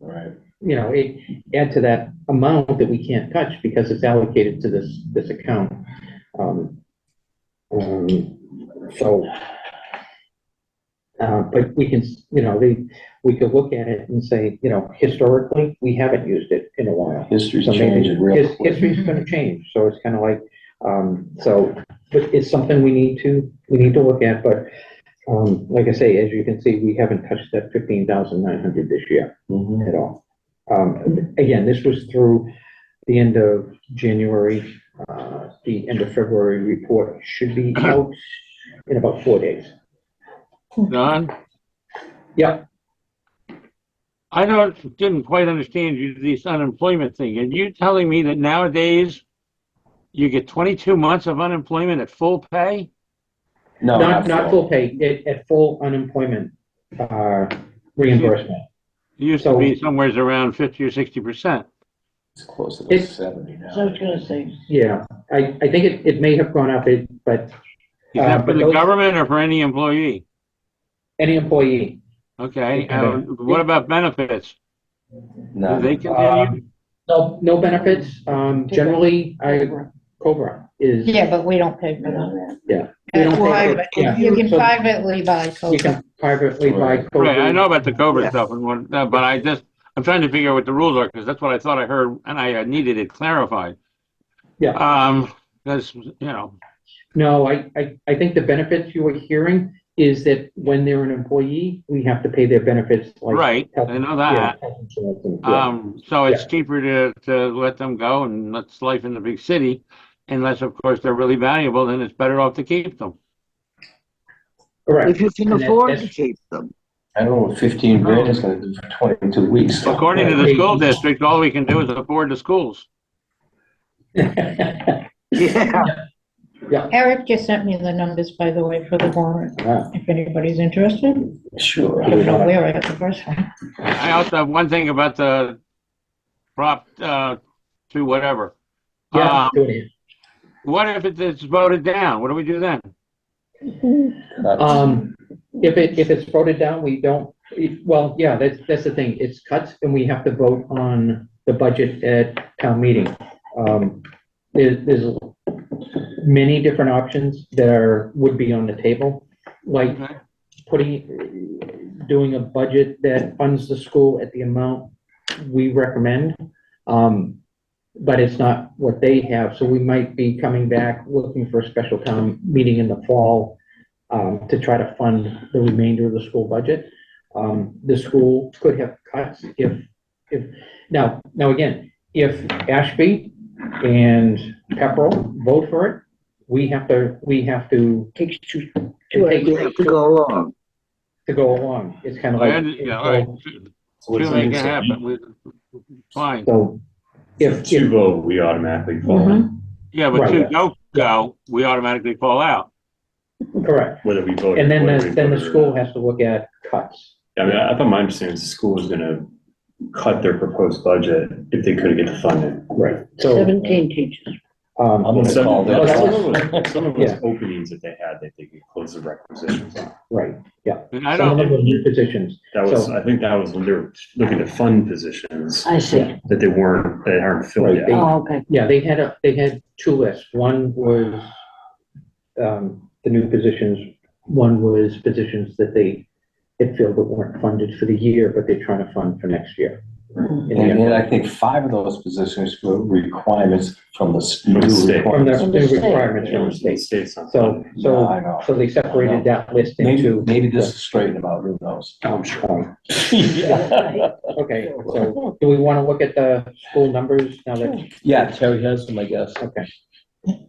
Right. add to that amount that we can't touch because it's allocated to this account. But we can, we could look at it and say, historically, we haven't used it in a while. History's So maybe changing real quick. history's gonna change, so it's kind of like, but it's something we need to look at, but, like I say, as you can see, we haven't touched that 15,900 this year Mhm. at all. Again, this was through the end of January, the end of February report should be out in about 4 days. Don? Yeah. I didn't quite understand this unemployment thing. Are you telling me that nowadays you get 22 months of unemployment at full pay? No, Not full pay, at full unemployment, reimbursement. It used to be somewhere around 50 or 60%. It's closer to It's- 70 now. So I was gonna say, Yeah, I think it may have gone up, but Is that for but the those- government or for any employee? any employee, Okay, Yeah. what about benefits? No. Do they continue? no benefits, generally, Cobra is. Yeah, but we don't pay for that. We don't pay for- Private- yeah. You can So privately buy You Cobra. can privately buy Cobra. Right, I know about the Cobra Yeah. stuff, but I'm trying to figure out what the rules are, because that's what I thought I heard, and I needed it clarified. Yeah. Because, No, I think the benefits you were hearing is that when they're an employee, we have to pay their benefits like. right, health- I know yeah, that. health insurance and- yeah. So it's cheaper to let them go, and that's life in the big city. Unless, of course, they're really valuable, then it's better off to keep them. Correct. If you can And afford to that's- keep them. I don't know what 15 grand is gonna do for 22 weeks. According to the school district, all we can do is afford the schools. Yeah, Eric just sent me the numbers, by the way, for the warrant, if anybody's interested. Sure. I don't know where I got the first one. I also have one thing about the Prop, 2 whatever. Yeah, do it. What if it's voted down? What do we do then? If it's voted down, we don't, well, yeah, that's the thing, it's cuts and we have to vote on the budget at town meeting. There's many different options that would be on the table, like Okay. doing a budget that funds the school at the amount we recommend. But it's not what they have, so we might be coming back looking for a special town meeting in the fall to try to fund the remainder of the school budget. The school could have cuts now again, if Ashby and Pepperell vote for it, we have to Takes two, you have to go along. to go along. It's kind of Yeah, like, all right. So what Two does that make mean? it So happen. Fine. so if, two vote, we automatically fall in, Yeah, but Right. two don't go, we automatically fall out. correct. whether we vote. And then whether we the vote or school not. has to look at cuts. I mean, I thought my understanding was the school was gonna cut their proposed budget if they couldn't get the funding. Right. So, 17 teachers. I'm gonna Some call well, that that. some of those Yeah. openings that they had, that they could close the requisitions on. right, yeah. And I Some of them don't, were new positions. That was, So- I think that was when they were looking to fund positions I see. that they aren't filled Right, yet. they- Oh, okay. Yeah, they had two lists. One was, the new positions. One was positions that they had filled that weren't funded for the year, but they're trying to fund for next year. In the And then end. I think 5 of those positions were requirements from the From the new state. From the requirements. From the new state. requirements from the The state. state's not So, funded. No, I know. so they separated that list into. Maybe this is straightened about, who knows? I'm sure. Yeah, Okay, so do we want to look at the school numbers now that, Terry has them, I guess. okay.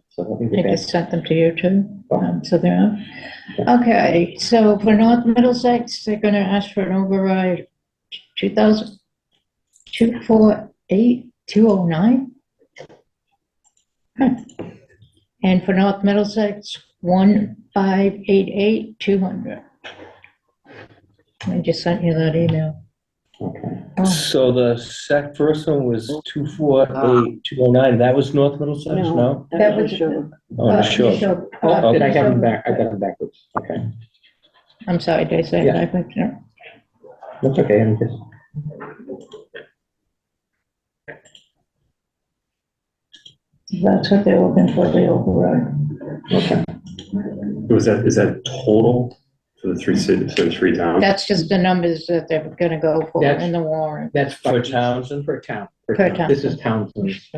So let me I get back. just sent them to you too, so they're, okay, so for North Middlesex, they're gonna ask for an override, 2,248,209. And for North Middlesex, 1,588,200. I just sent you that email. Okay. Oh, So the first one was 248,209, that was North Middlesex, no? That was- sure. Oh, sure. Oh, did I have them back? I got them backwards. Okay. I'm sorry, did I say Yeah. that? Backwards? No. That's okay, I'm just. That's what they're looking for, the override. Okay. Is that total for the three cities, for the three towns? That's just the numbers that they're gonna go for That's- in the warrant. That's For Townsend? Per town. Per This is Townsend's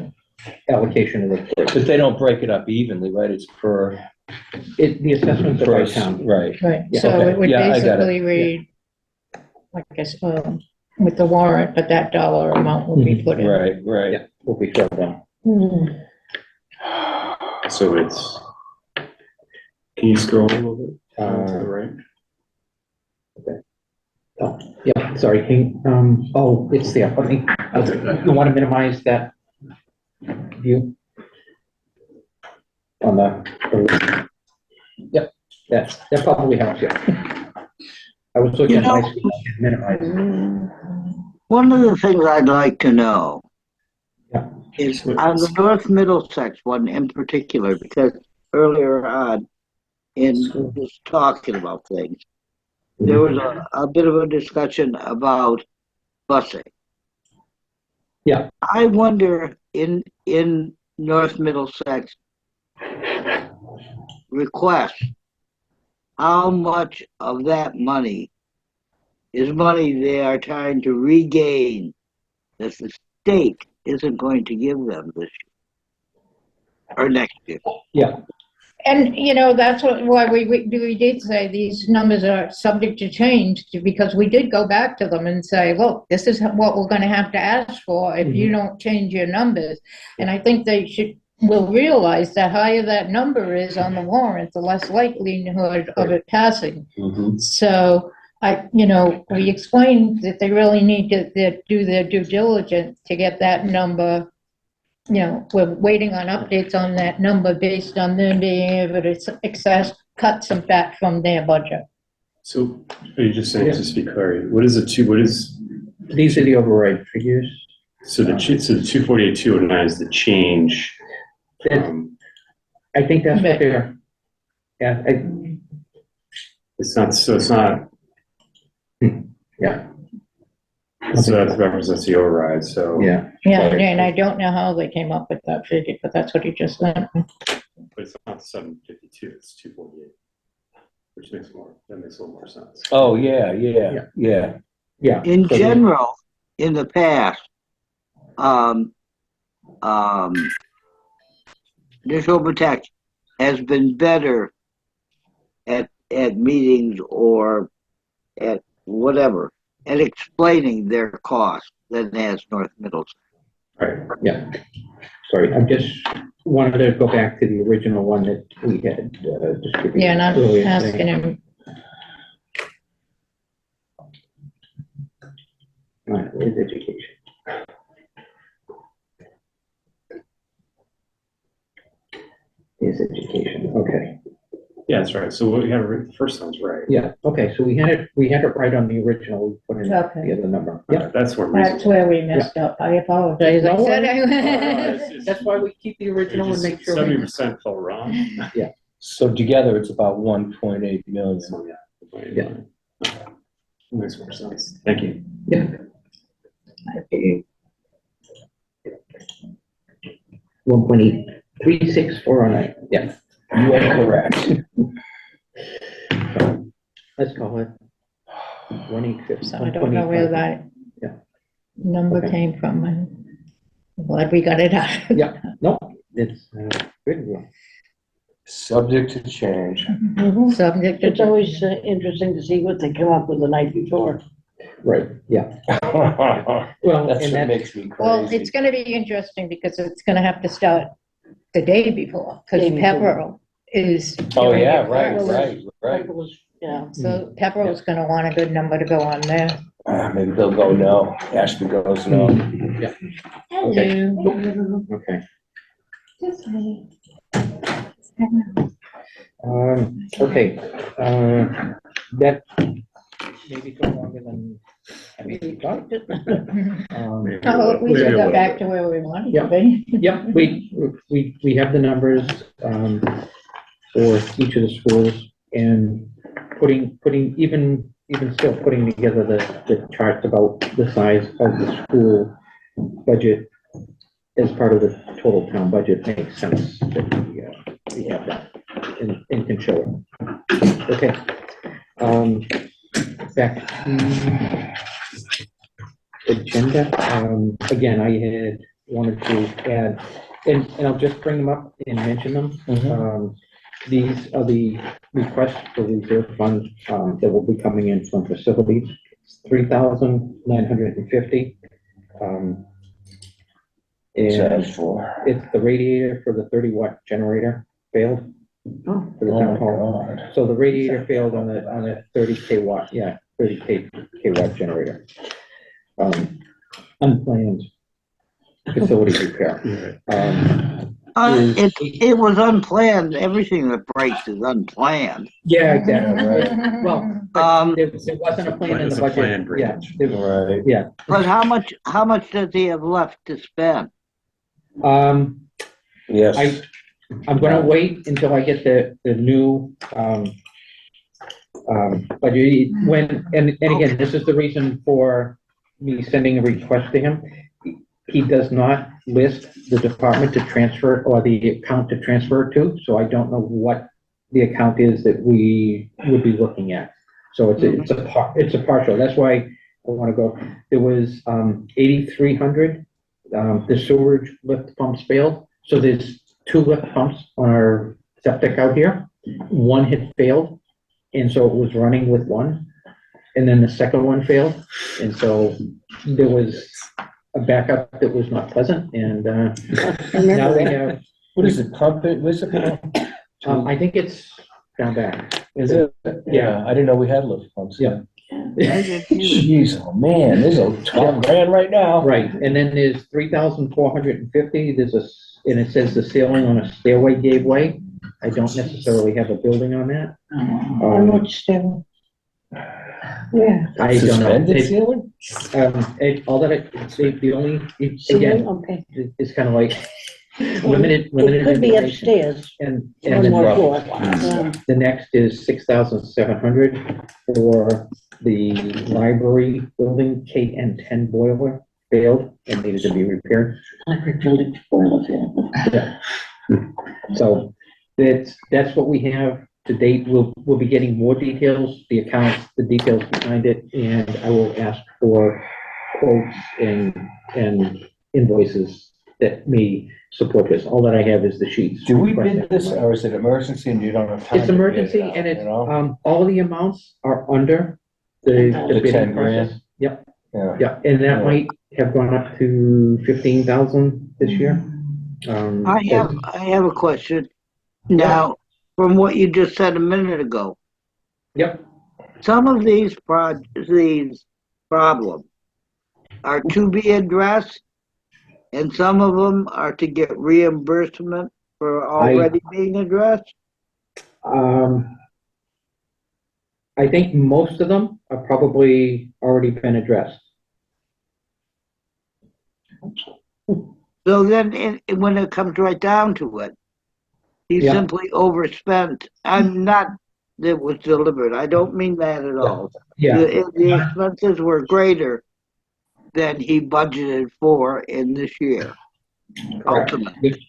allocation of the, But they don't break it up evenly, right? It's per. the assessments are by per- town. Right. Right, Yeah, so okay. it would Yeah, I got it. basically read, like I said, with the warrant, but that dollar amount will be put in. Right, right. Yeah, will be filled in. Hmm. So it's, can you scroll a little bit to the right? Oh, yeah, sorry, it's there, let me, you want to minimize that view? On yep, that probably helps, yeah. I was looking at my screen, minimize. One of the things I'd like to know Yeah. is on the North Middlesex one in particular, because earlier on in just talking about things, there was a bit of a discussion about busing. Yeah. I wonder in North Middlesex request, how much of that money is money they are trying to regain that the state isn't going to give them this year or next year. Yeah, And, you know, that's why we did say these numbers are subject to change, because we did go back to them and say, look, this is what we're gonna have to ask for if you don't change your numbers. And I think they will realize the higher that number is on the warrant, the less likelihood of it passing. Mhm. So, we explained that they really need to do their due diligence to get that number. We're waiting on updates on that number based on them being able to cut some fat from their budget. So are you just saying, just to be clear, what is These are the override figures. so the 248, 209 is the change from, I think that's what they're, yeah, it's not, yeah, so that represents the override, so. yeah. Yeah, and I don't know how they came up with that figure, but that's what he just said. But it's not 752, it's 248, which makes that makes a little more sense. Oh, yeah. Yeah. In So general, in the past, Digital Protection has been better at meetings or at whatever, at explaining their cost than has North Middlesex. Right. Yeah. Sorry, I just wanted to go back to the original one that we had distributed. Yeah, and I'm earlier asking today. him, All right, where's education? Is education, okay. Yeah, that's right. So what we have, the first sounds right. Yeah, okay, so we had it right on the original, we put in Okay. the other number. Yeah, Yeah, that's what. that's where we messed up. I apologize. I No said worries. that's why we keep the original and make sure. we- 70% felt wrong. So together, it's about 1.8 million. So, yeah. Yeah. Okay. Makes more sense. Thank you. Yeah. 1.836409, yeah. You are correct. Let's call it 1.850. So I don't know where that Yeah. number Okay. came from. I'm glad we got it out. Yeah, no, it's good. Subject to change. Subject It's to, always interesting to see what they come up with the night before. Right, yeah. That's Well, what and that's, makes me well, crazy. it's gonna be interesting because it's gonna have to start the day before, because Day before. Pepperell is. Oh, doing yeah, it right, first. right. It was, yeah. So Pepperell's gonna want a good number to go on there. Maybe they'll go no. Ashby goes no. okay, Hello. okay. Okay, that maybe took longer than I maybe thought. Oh, we Maybe should a go little back bit. to where we wanted Yeah. to be. Yep, we have the numbers, for each of the schools and putting, even still putting together the charts about the size of the school budget as part of the total town budget makes sense that we have that and can show it. Okay. Back to agenda. Again, I had wanted to add, and I'll just bring them up and mention them. These are the requests for reserve fund, that will be coming in from facilities, $3,950. And Says for. it's the radiator for the 30-watt generator failed Oh. for the Oh town my hall. God. So the radiator failed on the 30K watt, 30K watt generator. Unplanned facility repair. It was unplanned. Everything that breaks is unplanned. Yeah, exactly. Right. Well, Um, there wasn't a plan in It's the a budget. planned Yeah, breakage. Right. yeah. But how much does he have left to spend? Yes. I'm gonna wait until I get the new, budget. And again, this is the reason for me sending a request to him. He does not list the department to transfer or the account to transfer it to, so I don't know what the account is that we would be looking at. So it's a partial, that's why I wanna go, there was, 8,300, the sewage lift pumps failed, so there's 2 lift pumps on our septic out here. One had failed, and so it was running with one, and then the second one failed, and so there was a backup that was not pleasant, and, now we have, What is it, pump it, what's it called? I think it's down back. Is it? Yeah. I didn't know we had lift pumps. Yeah. I didn't either. Jeez, oh man, there's a 12 grand right now. Right, and then there's 3,450, and it says the ceiling on a stairway gave way. I don't necessarily have a building on that. How much, yeah. I don't know. Suspended ceiling? All that, the only, Ceiling, again, okay. it's kind of like limited It could be information. upstairs, And one then more floor. the next is 6,700 for the library building, KN10 boiler failed and needed to be repaired. Library building boiler failed. So that's what we have to date. We'll be getting more details, the accounts, the details behind it, and I will ask for quotes and invoices that may support this. All that I have is the sheets. Do we bid this, or is it emergency and you don't have time? It's to bid emergency it out, and it's, you know? all of the amounts are under the The bidding 10 grand? process. Yep, Yeah. yeah, and that might have gone up to 15,000 this year. I have a question. Now, from what you just said a minute ago, Yep, some of these problems are to be addressed, and some of them are to get reimbursement for already being addressed. I think most of them are probably already been addressed. So then, when it comes right down to it, he Yeah. simply overspent. I'm not that it was deliberate. I don't mean that at all. Yeah, The expenses were greater than he budgeted for in this year. correct. Ultimately.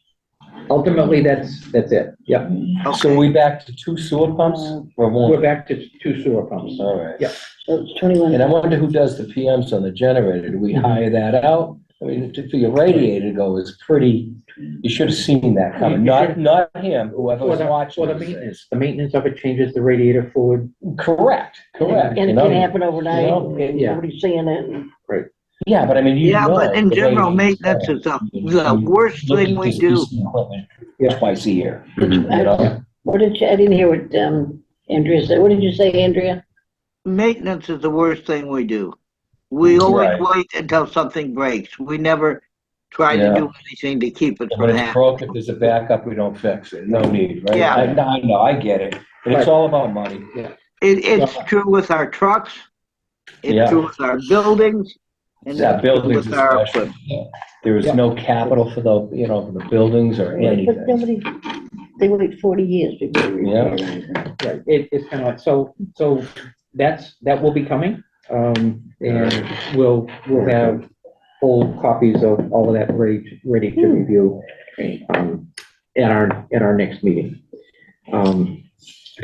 Ultimately, that's it. Yep, So are we back to 2 sewer pumps or we're one? back to 2 sewer pumps. All right. So it's 21. And I wonder who does the PMs on the generator? Do we hire that out? I mean, for your radiator to go is pretty, you should have seen that coming. You should- Not him, whoever was watching. For the these maintenance, the maintenance of it changes the radiator fluid. things. Correct. And you it know? can happen overnight, You know, and yeah. nobody's seeing it. Yeah, but I mean, you Yeah, know. but in the general, radiator's maintenance there. is the You worst look thing at we this do. piece of equipment Yeah. Twice a year, It's- you know? What did you, I didn't hear what, Andrea said. What did you say, Andrea? Maintenance is the worst thing we do. We always Right. wait until something breaks. We never try to Yeah. do anything to keep it When from it's happening. broke, if there's a backup, we don't fix it. No need, right? Yeah. I know, I get it. And it's Right. all about money. It's true with our trucks. Yeah. It's true with our buildings. And Yeah, it's true buildings with our especially. equipment. There is Yeah. no capital for the, for the buildings or But anything. nobody, they wait 40 years before they Yeah. repair anything. Right, it's kind of like, so that will be coming. And we'll have full copies of all of that ready to review, at our next meeting.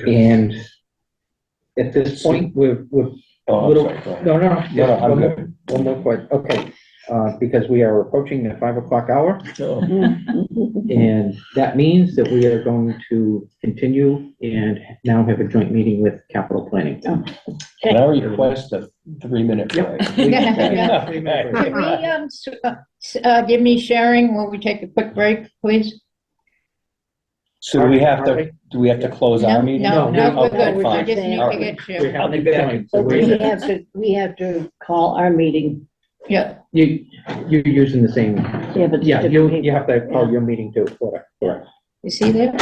And at this point, we're Oh, I'm little, sorry, go ahead. no, No, I'm one more, good. one more question, okay. Because we are approaching the 5 o'clock hour, Oh, and that means that we are going to continue and now have a joint meeting with capital planning. Can I request a 3-minute break? Yeah. Okay. Can we, give me sharing while we take a quick break, please? So do we have to close our meeting? No, No, we're okay, good. I fine. just need All to right. get We're sharing. having a joint, so But we we're, have to call our meeting. Yeah, you're using the same, Yeah, but. yeah, different you people. have to call your meeting too, correct. is he there?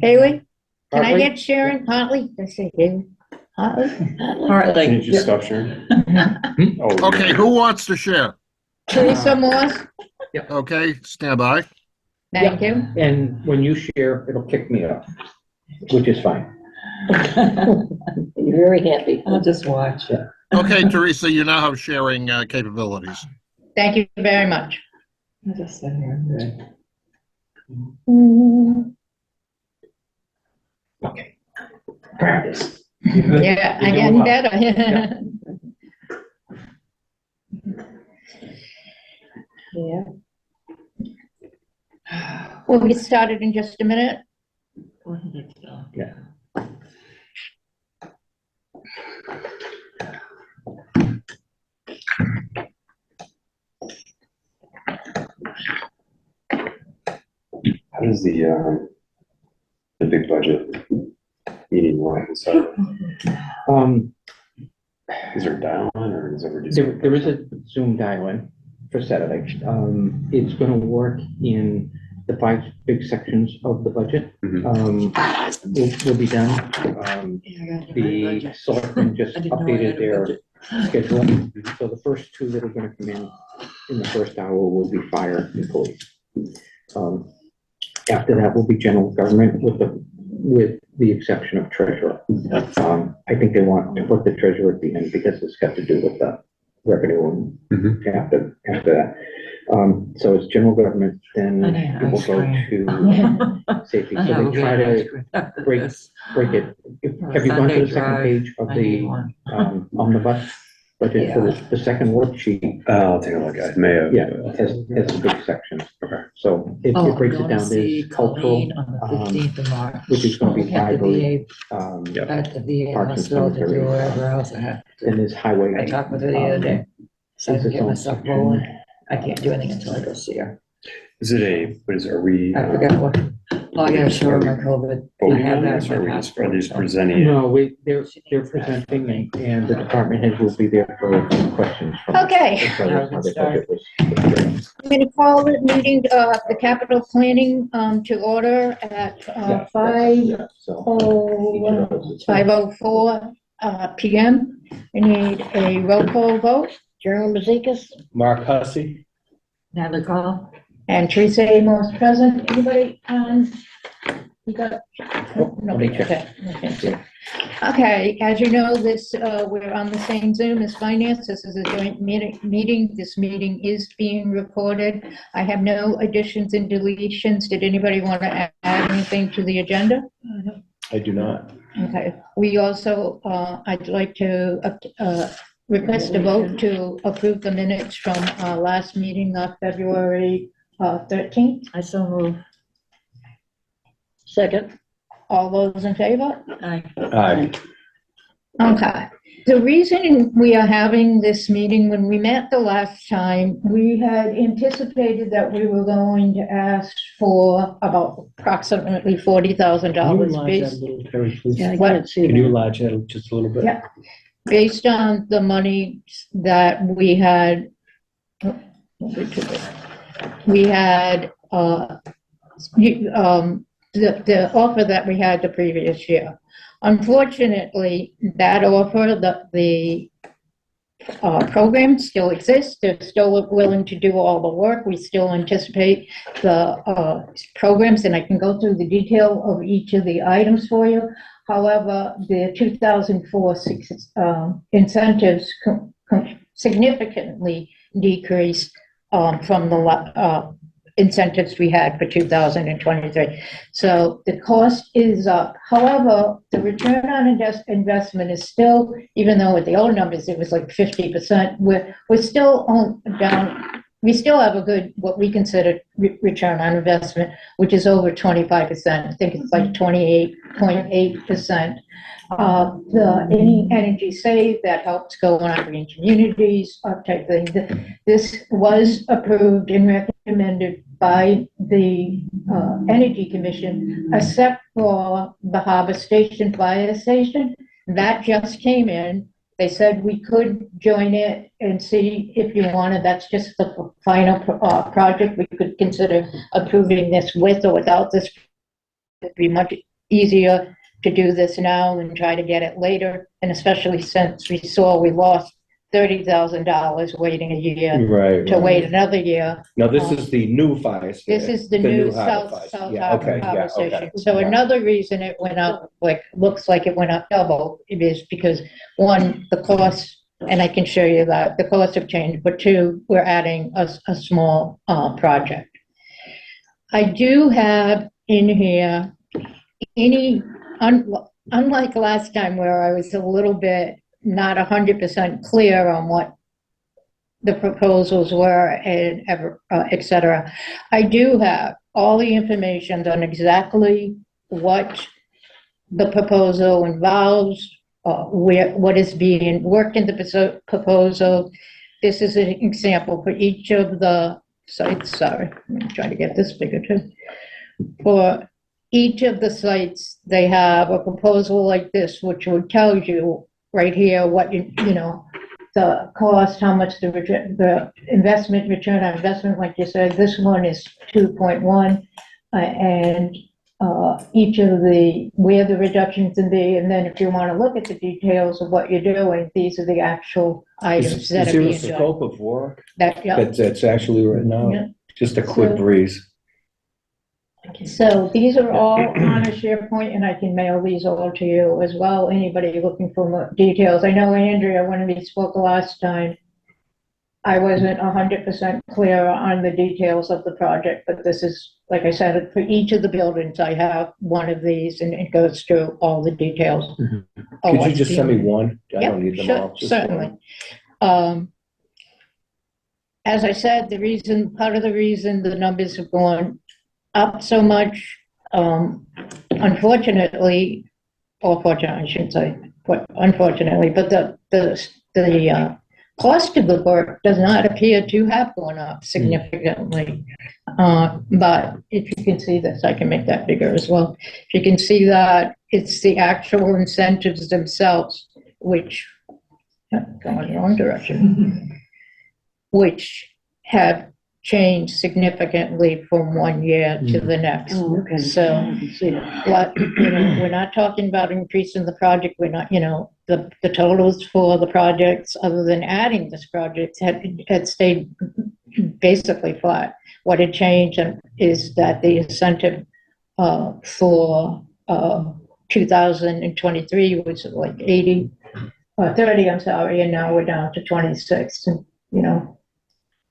Haley, can I Hartley? get Sharon Hartley? Did I say Haley? Hartley? Can you just stop sharing? Oh, Okay, who wants to share? Teresa Moss, Okay, stand by. thank you. And when you share, it'll kick me off, which is fine. You're very happy. I'll just watch. Okay, Teresa, you now have sharing capabilities. Thank you very much. I'll just sit here. Okay. Practice. You good? Yeah, You're I'm doing getting well. better. Yeah. We'll get started in just a minute. Go ahead, Phil. Yeah. how does the big budget meeting work? So, Um, Is there a dial-in or is it? There is a Zoom dial-in for Saturday. It's gonna work in the 5 big sections of the budget. Will be done. The selectmen just updated their schedule. So the first 2 that are gonna come in the first hour will be fire and police. After that will be general government with the exception of treasurer. I think they want to put the treasurer at the end because it's got to do with the revenue and after that. So it's general government, then it will go to safety. So they try to break it. Have you gone to the second page of the omnibus budget for the second worksheet? I'll take a look. I may have. Yeah, it has the big sections. Okay. So it breaks it down. There's cultural, On the 15th of March. which is gonna be At the library, VA, at the VA Parks and hospital to do cemetery. whatever else I have. and there's highway. I talked with her the other day, so I It's can its get own myself section. rolling. I can't do anything until I go see her. Is it are we? I forgot what, oh, I gotta show her my COVID. I Voting have on that this, in or my are passport, they just so. presenting it? No, they're presenting and the department heads will be there for questions. from- Okay. as well as how their budget was. I'm going to call the meeting, the capital planning, to order at, Yeah, 5:04 yeah, so. 5:04 PM. We need a roll call vote, Gerald Mazekas, Mark Hussey? Natalie Call? and Teresa Amos present. Anybody, you got? Let me check. Okay. Okay, as you know, we're on the same Zoom as finance. This is a joint meeting. This meeting is being recorded. I have no additions and deletions. Did anybody want to add anything to the agenda? I do not. Okay, we also, I'd like to request a vote to approve the minutes from our last meeting of February 13th. I so move. second. All those in favor? Aye. Aye. Okay. The reason we are having this meeting, when we met the last time, we had anticipated that we were going to ask for about approximately $40,000 based, Yeah, I What? can't see Can you that. enlarge that just a little bit? Yeah. based on the money that we had. We had, the offer that we had the previous year. Unfortunately, that offer, the program still exists. They're still willing to do all the work. We still anticipate the programs, and I can go through the detail of each of the items for you. However, the 2004 incentives significantly decreased from the incentives we had for 2023. So the cost is up. However, the return on investment is still, even though with the old numbers, it was like 50%, we're still down. We still have a good, what we consider return on investment, which is over 25%. I think it's like 28.8%. Any energy saved, that helps go on green communities, type thing. This was approved and recommended by the Energy Commission, except for the Harbor Station Fire Station. That just came in. They said we could join it and see if you wanted. That's just the final project. We could consider approving this with or without this. It'd be much easier to do this now than try to get it later, and especially since we saw we lost $30,000 waiting a year Right. to wait another year. Now, this is the new fire station. This is the new Harbor South Fire. Yeah, okay, Harbor yeah, okay. Station. So Yeah. another reason it went up, looks like it went up double, it is because, one, the cost, and I can show you that, the costs have changed, but two, we're adding a small project. I do have in here, unlike last time where I was a little bit not 100% clear on what the proposals were and et cetera. I do have all the information on exactly what the proposal involves, what is being worked in the proposal. This is an example for each of the sites. Sorry, I'm trying to get this bigger too. For each of the sites, they have a proposal like this, which would tell you right here, what you know, the cost, how much the investment, return on investment, like you said, this one is 2.1. And each of where the reductions can be, and then if you want to look at the details of what you're doing, these are the actual items Is that are there a being done. scope of work That, yeah. that's actually written Yeah. out? Just a quick So- breeze. So these are all on a SharePoint, and I can mail these all to you as well, anybody looking for more details. I know Andrea, when we spoke last time, I wasn't 100% clear on the details of the project, but this is, like I said, for each of the buildings, I have one of these, and it goes through all the details. Mhm. of Could you what's just send me being- one? I don't need them Sure, all. Just one. certainly. As I said, part of the reason the numbers have gone up so much, unfortunately, or fortunately, I shouldn't say, but unfortunately, but the cost of the work does not appear to have gone up significantly. But if you can see this, I can make that bigger as well. If you can see that, it's the actual incentives themselves, which, going in the wrong direction, which have changed significantly from one year to the next. Oh, okay. So, I can see that. what, we're not talking about increasing the project, we're not, the totals for the projects, other than adding this project, had stayed basically flat. What had changed is that the incentive for 2023 was like 30, I'm sorry, and now we're down to 26, and,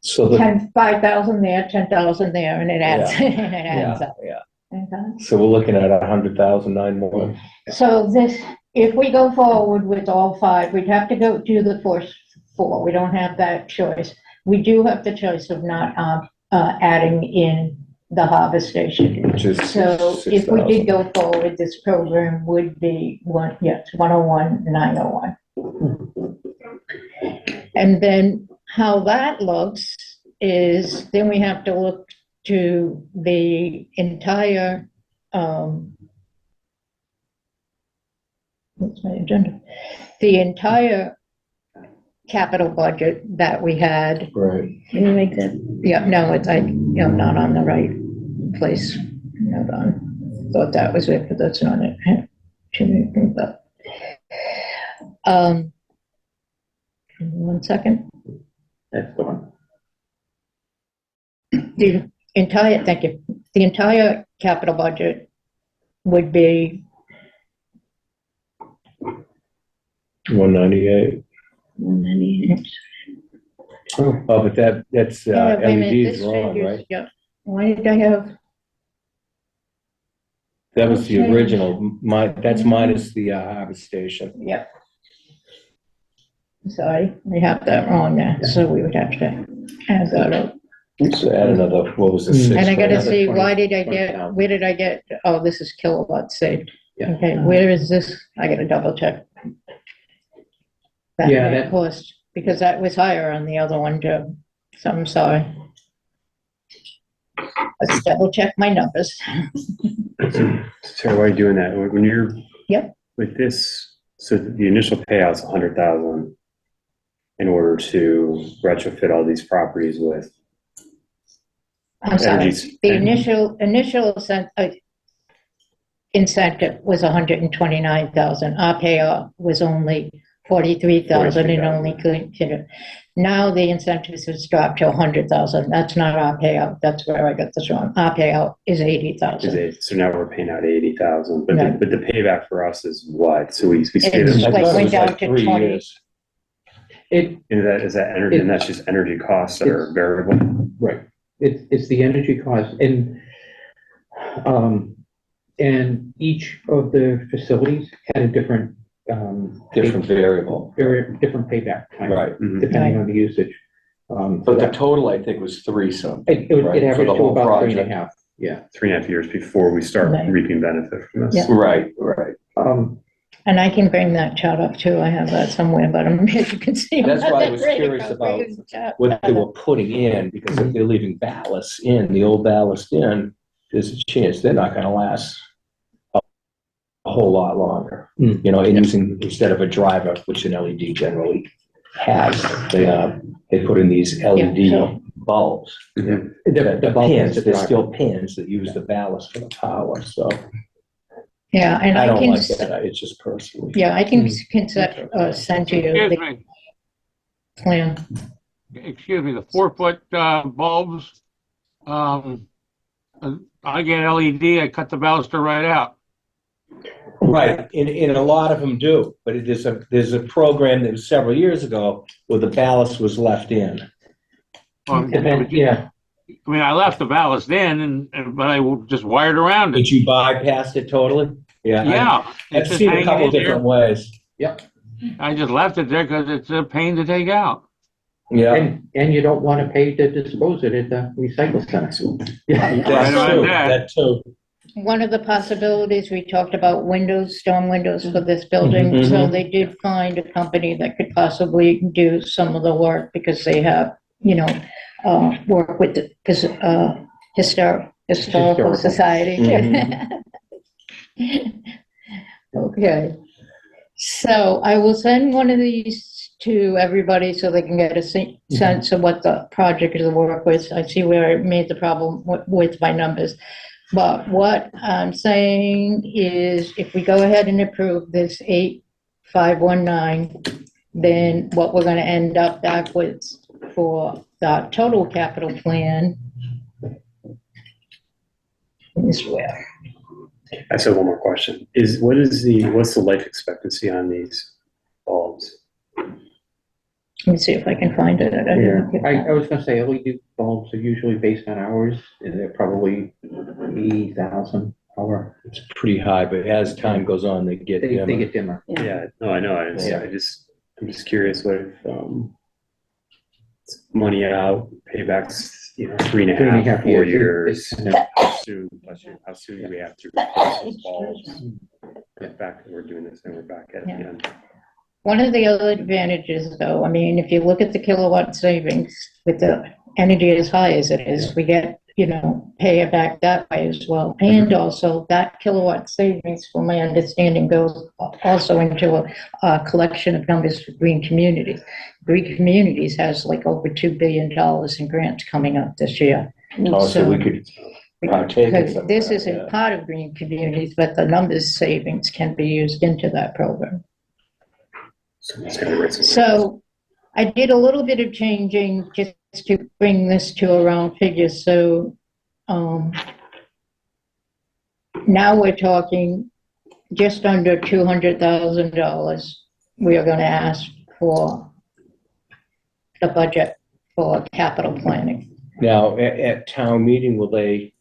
So the, 5,000 there, 10,000 there, and it adds, and it adds yeah, up. yeah. Okay. So we're looking at 100,000, 9 more. So if we go forward with all 5, we'd have to go do the first 4. We don't have that choice. We do have the choice of not adding in the harbor station. Which is So if we 6,000. did go forward, this program would be 101,901. And then how that looks is, then we have to look to the entire, what's my agenda? The entire capital budget that we had. Right. Can you make that? Yeah, no, I'm not on the right place. Hold on. Thought that was it, but that's not it. Should we bring that? 1 second. That's the one. The entire, thank you. The entire capital budget would be 198. 198. Oh, but that's Yeah, wait a minute, LEDs this wrong, figures- right? Yeah, why did I have, That was the Okay. original, that's minus the harvest station. yep. Sorry, we have that wrong there, so we would have to add that up. So add another, what was the 6? And I gotta Another see, 20 why did I get, 20,000. where did I get, oh, this is kilowatts saved. Yeah. Okay, where is this? I gotta double check. Yeah, may that- cost, because that was higher on the other one too, so I'm sorry. Let's double check my numbers. Sarah, why are you doing that? When you're. Yep. With this, so the initial payout's 100,000 in order to retrofit all these properties with I'm sorry, energies. the initial incentive was 129,000. Our payout was only 43,000 and only considered. Now the incentives has dropped to 100,000. That's not our payout. That's where I got this wrong. Our payout is 80,000. So now we're paying out 80,000, but Right. but the payback for us is what? So we stayed It's I in, like thought it went was down like to 3 20. years. is that energy, and that's just energy costs that are variable? Right. It's the energy cost, and each of the facilities had a different, Different variable. very different payback time. Right. Mhm. Depending on the usage. But the total, I think, was 3 something. It right, for averaged the to whole about three and project. a half, yeah. 3.5 years before we start Right. reaping benefit from this. Yeah. Right, right. And I can bring that chart up too. I have that somewhere, but I'm, as you can see. I'm That's not why I that was great curious about bringing the chart. What they were putting in, because if they're leaving ballast in, the old ballast in, there's a chance they're not gonna last a whole lot longer. Mm. You know, and using, instead of a driver, which an LED generally has, they put in these so- LED bulbs. The bulb is Pins, the there's driver. still pins that use the ballast for the power, so Yeah, and I I don't can, like that, it's just personally. yeah, I can send you Excuse the me, plan. excuse me, the 4-foot, bulbs, I get LED, I cut the baluster right out. Right, and a lot of them do, but there's a program that was several years ago where the ballast was left in. Yeah, I mean, I left the ballast in but I just wired around it. Did you bypass it totally? Yeah. Yeah. I've it's just seen a hanging couple in there. different ways. I just left it there because it's a pain to take out. Yeah, and you don't want to pay to dispose it at the recycle center. Yeah. Right that's about true, that. that too. One of the possibilities, we talked about windows, storm windows for this building, Mhm. so they did find a company that could possibly do some of the work because they have, work with the, historical Historical. society. Mhm. Okay, so I will send one of these to everybody so they can get a sense of what the project is to work with. I see where I made the problem with my numbers. But what I'm saying is if we go ahead and approve this 8519, then what we're gonna end up back with for the total capital plan is where? I just have one more question. What's the life expectancy on these bulbs? Let me see if I can find it. I was gonna say LED bulbs are usually based on hours, and they're probably 80,000 hour. It's pretty high, but as time goes on, they get They dimmer. get dimmer. Yeah, no, I know. I'm just curious what if, it's money out, paybacks, 3.5, 4 years. How soon do we have to replace those bulbs? Get back, we're doing this and we're back at it again. One of the other advantages, though, I mean, if you look at the kilowatt savings with the energy as high as it is, we get, pay it back that way as well. And also that kilowatt savings, from my understanding, goes also into a collection of numbers for Green Communities. Green Communities has like over $2 billion in grants coming up this year. Oh, so we could partake in Because some of this that, isn't yeah. part of Green Communities, but the numbers savings can be used into that program. Someone's gotta write some- So I did a little bit of changing just to bring this to a round figure. So now we're talking just under $200,000. We are going to ask for the budget for capital planning. Now, at town meeting, will they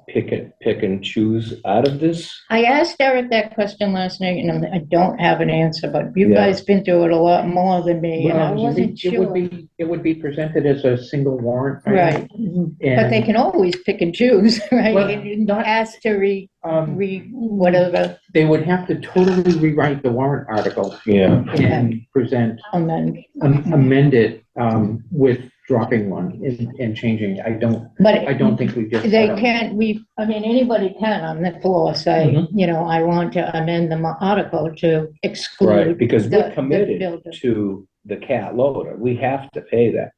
pick and choose out of this? I asked Eric that question last night and I don't have an answer, but you Yeah. guys been through it a lot more than me and I wasn't sure. It would be presented as a single warrant. item, Right, but they and, can always pick and choose, right? Well, And ask to um, whatever, they would have to totally rewrite the warrant article Yeah. and present, amend. amend it, with dropping one and changing. I But don't think we just. they can't, anybody can on the floor say, Mhm. I want to amend the article to Right, exclude. because the we're committed builder. to the cat loader. We have to pay that.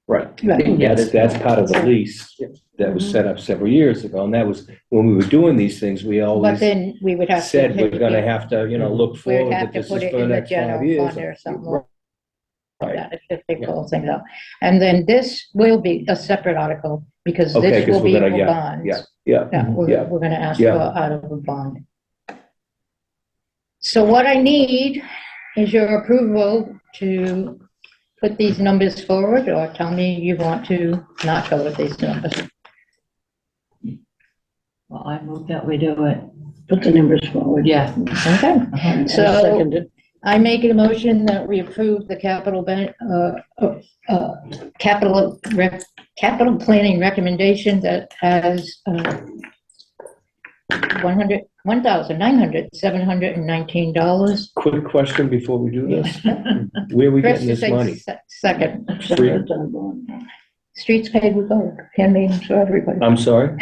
Right. Right. Yeah, That's part of the lease Yeah. that was set up several years ago. And that was, when we were doing these things, we But always then we would have to. said we're gonna have to, look We'd forward have that to this is put it for the in the next 5 general years. fund or something like Right. that, if they pull things out. And then this will be a separate article, because Okay, this will 'cause be we're for gonna, bonds. yeah. Yeah, Yeah. we're gonna ask for Yeah. out of a bond. So what I need is your approval to put these numbers forward, or tell me you want to not go with these numbers. Well, I move that we do it. Put the numbers forward. Yeah. Okay, I so seconded. I make a motion that we approve the capital planning recommendation that has $1,919. Quick question before we do this. Where are we Chris, getting you this say money? second. Free. Streets paved with gold, hand meetings for everybody. I'm sorry?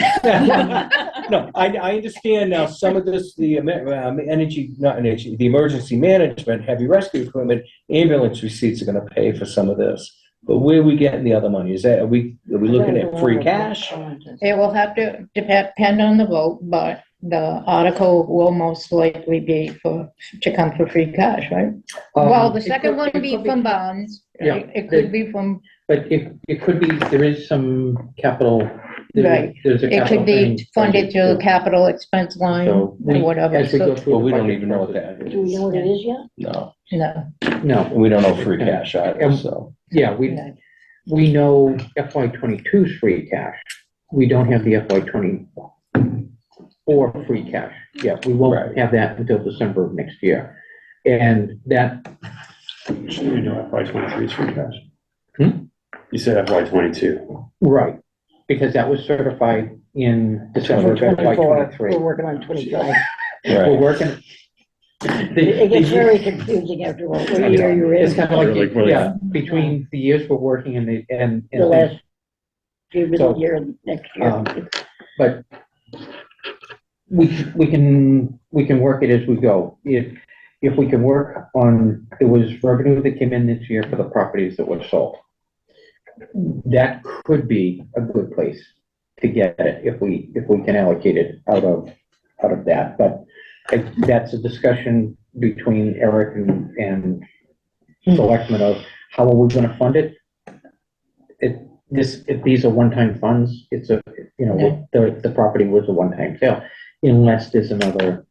No, I understand now some of this, the the emergency management, heavy rescue equipment, ambulance receipts are gonna pay for some of this. But where are we getting the other money? Is that, are we looking at free cash? It will have to depend on the vote, but the article will most likely be to come for free cash, right? Well, the second one would be from bonds, right? It could be from, But it could be, there is some capital. Right. There's a it capital could be planning funded budget, through the too. capital expense line So or whatever. as we go So- through Well, the we don't budget even know what process- that Do we is. know what it is yet? No, No, No, we don't know free cash either, And- so. yeah, no. we know FY 22's free cash. We don't have the FY 24 free cash. Yeah, we won't Right. have that until December of next year. And that, Should we know FY 23's free cash? Hmm? You said FY 22. right, because that was certified in December of FY 23. We're working on 25. We're Right, working. It gets very confusing after what year you're It's in. kind of like, Really, yeah, between the years we're working and The last year, So, middle year, and next year. but we can work it as we go. If we can work on, there was revenue that came in this year for the properties that were sold. That could be a good place to get it if we can allocate it out of that. But that's a discussion between Eric and selectmen of how are we gonna fund it? If these are one-time funds, it's a, you know, the property was a one-time sale, unless there's another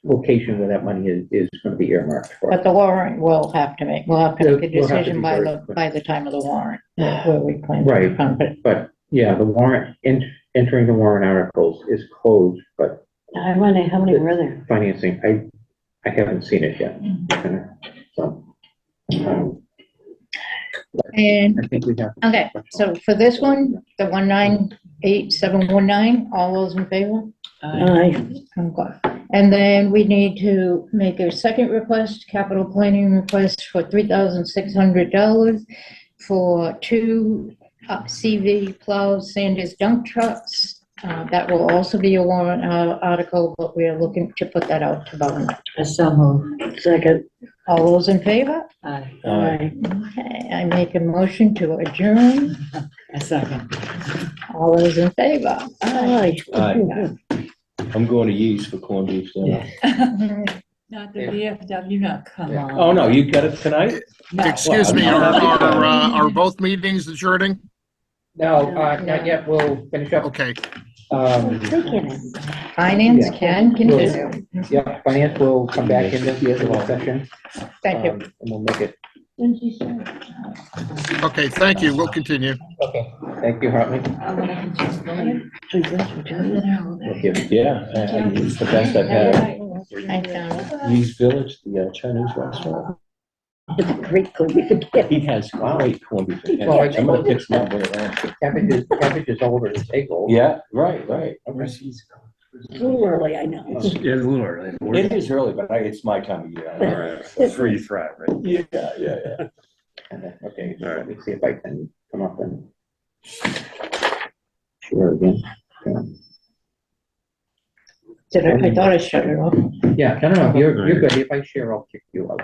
location where that money is gonna be earmarked for. But the warrant we'll have to make a We'll have to decision be by very the, quick. by the time of the warrant, where we plan to Right. fund it. But, yeah, the warrant, entering the warrant articles is closed, but I wonder, how many were there? financing, I haven't seen it yet. So, And, I think we have. okay, so for this one, the 198719, all those in favor? Aye. Okay. And then we need to make a second request, capital planning request for $3,600 for two CV plows, Sanders dump trucks. That will also be a warrant article, but we are looking to put that out to bond. So moved. Second. All those in favor? Aye. Aye. Okay, I make a motion to adjourn. A second. All those in favor? Aye. Aye. I'm going to use for corned beef dinner. Not the VFW, no, come on. Oh, no, you got it tonight? No. Excuse me, are both meetings adjourning? No, not yet, we'll finish up. Okay. Finance Yeah. can continue. Yeah, finance will come back in this year's session. Thank you. And we'll make it, Okay, thank you. We'll continue. okay, thank you, Hartley. Thank you. Yeah, it's the best I've had. I found it. Yee's Village, the Chinese restaurant. It's a great cookie for kids. He has great corned beef. and Well, I ham. I'm gonna pick some up when it lands. Cabbage is over the table. Yeah, right. Okay. It's a little early, I know. Yeah, it's a little early. It is early, but it's my time of year. All right, free threat, right? Yeah. Okay, so All right. let me see if I can come up and share again. I thought I shut it off. Yeah, no, you're good. If I share, I'll kick you out.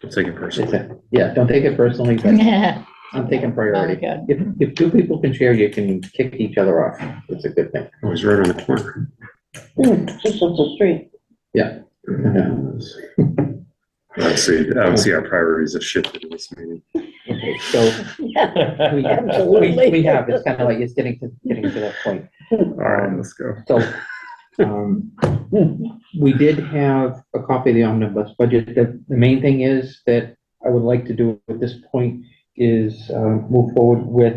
Don't take it personally. Yeah, don't take it personally, but Yeah. I'm taking priority. Okay. If two people can share, you can kick each other off. It's a good thing. I was right on the corner. Just up the street. Yeah. Obviously, our priorities have shifted in this meeting. Okay, so we Absolutely. have, it's kind of like, it's getting to that point. All right, let's go. So, we did have a copy of the omnibus budget. The main thing is that I would like to do at this point is move forward with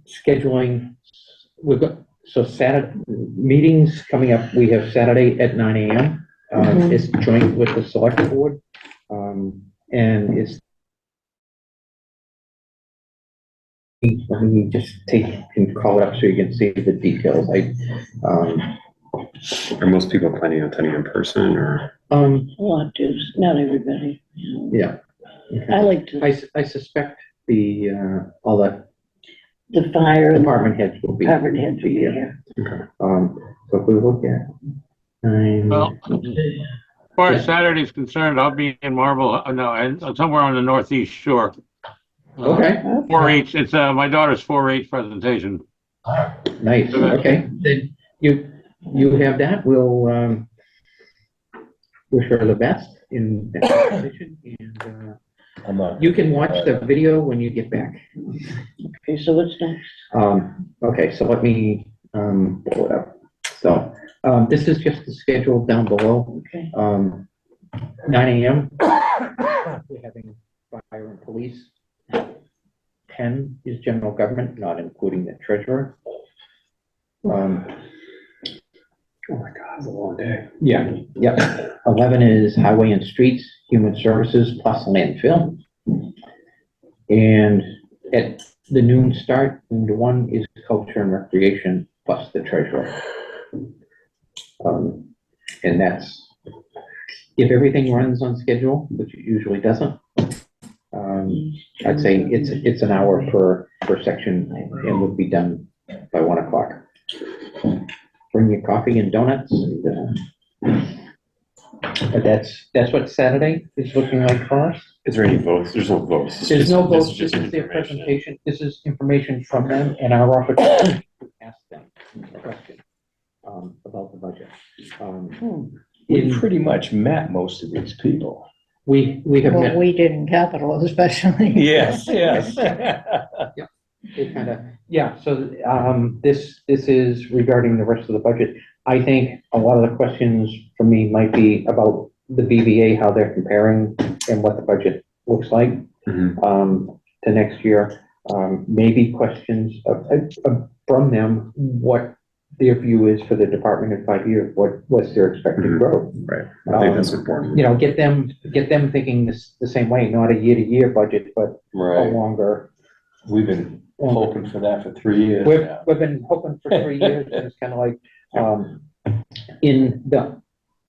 scheduling. We've got, so Saturday, meetings coming up, we have Saturday at 9 AM. It's joint with the select board, and it's let me just can call it up so you can see the details. Are most people planning on attending in person or? A lot to, not everybody. Yeah. I like to, I suspect all the the fire and department heads will be. department heads will be here. So if we look at nine. Well, as far as Saturday's concerned, I'll be in Marble, no, and somewhere on the northeast shore. Okay, 4-H, it's, my daughter's 4-H presentation. nice, okay, then you have that, we'll, wish her the best in that position, and, I'm not. you can watch the video when you get back. Okay, so what's next? Okay, so let me, pull it up. So, this is just the schedule down below. Okay. 9 AM, we're having fire and police. 10 is general government, not including the treasurer. Oh my God, it's a long day. Yeah. 11 is highway and streets, human services plus landfill. And at the noon start, noon to 1 is culture and recreation plus the treasurer. And that's, if everything runs on schedule, which it usually doesn't, I'd say it's an hour per section and would be done by 1 o'clock. Bring your coffee and donuts and, but that's what Saturday is looking like for us. Is there any votes? There's no votes. It's There's just- no this votes, is just this is their information. presentation, this is information from them and our opportunity to ask them a question, about the budget. We In, pretty much met most of these people. we have Well, met, we did in Capitol especially. Yes, yes. it kind of, yeah, so, this is regarding the rest of the budget. I think a lot of the questions for me might be about the BVA, how they're comparing and what the budget looks like. Mhm. To next year, maybe questions from them, what their view is for the department in 5 years, what's their expected Mhm. growth? Right. I think that's important. You know, get them thinking the same way, not a year-to-year budget, but a Right, longer. we've been hoping for that for 3 years We've, now. we've been hoping for 3 years, and it's kind of like,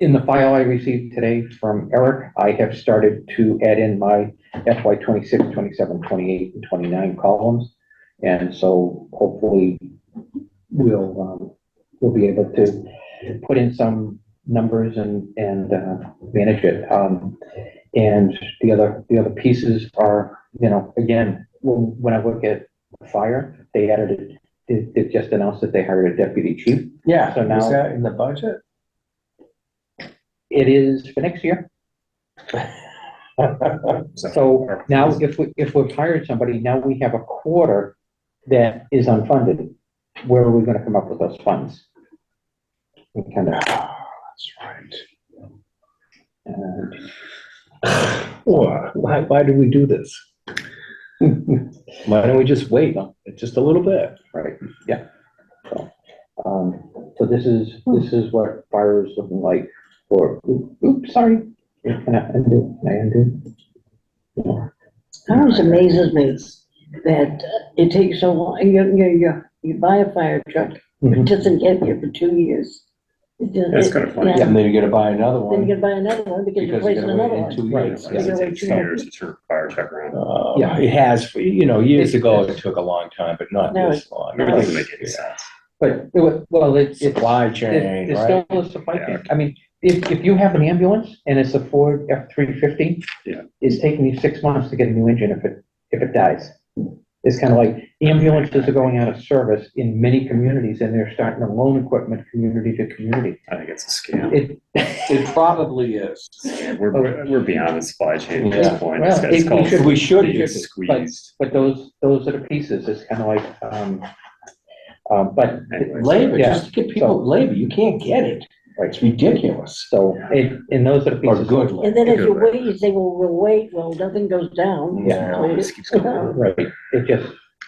in the file I received today from Eric, I have started to add in my FY 26, 27, 28, and 29 columns. And so hopefully we'll be able to put in some numbers and manage it. And the other pieces are, you know, again, when I look at fire, they added it, they just announced that they hired a deputy chief. Yeah, So now- is that in the budget? It is for next year. So now if we've hired somebody, now we have a quarter that is unfunded. Where are we gonna come up with those funds? We kind of, That's right. uh, Why do we do this? Why don't we just wait just a little bit? right, yeah. So this is what fire is looking like for, oops, sorry. Can I undo? Can I undo? Yeah. Always amazes me that it takes so long, you buy a fire truck, it doesn't get here for 2 years. That's kind of funny. Yeah. And then you gotta buy another Then one. you gotta buy another one because you're Because you replacing gotta another wait in one. 2 Right. years. You gotta wait It's 2 2 years. years to turn a fire truck around. Yeah. It has, years ago, it took a long time, but not No, this long. It doesn't make any sense. But, it's. Supply chain, There's right? still a supply chain. I mean, if you have an ambulance and it's a Ford F-350. Yeah. It's taking you 6 months to get a new engine if it dies. It's kind of like ambulances are going out of service in many communities and they're starting to loan equipment community to community. I think it's a scam. It probably is. We're beyond the supply chain at Yeah. this point. Well, It's we called should- We should we be. should. squeezed. But those are the pieces. It's kind of like, but Anyways. Labor, Yeah. just to get people labor, you can't get it. It's ridiculous. so, and those are the Or pieces. good And labor. then as you Good. wait, you say, well, we'll wait, well, nothing goes down. Yeah. So It just keeps going. Right,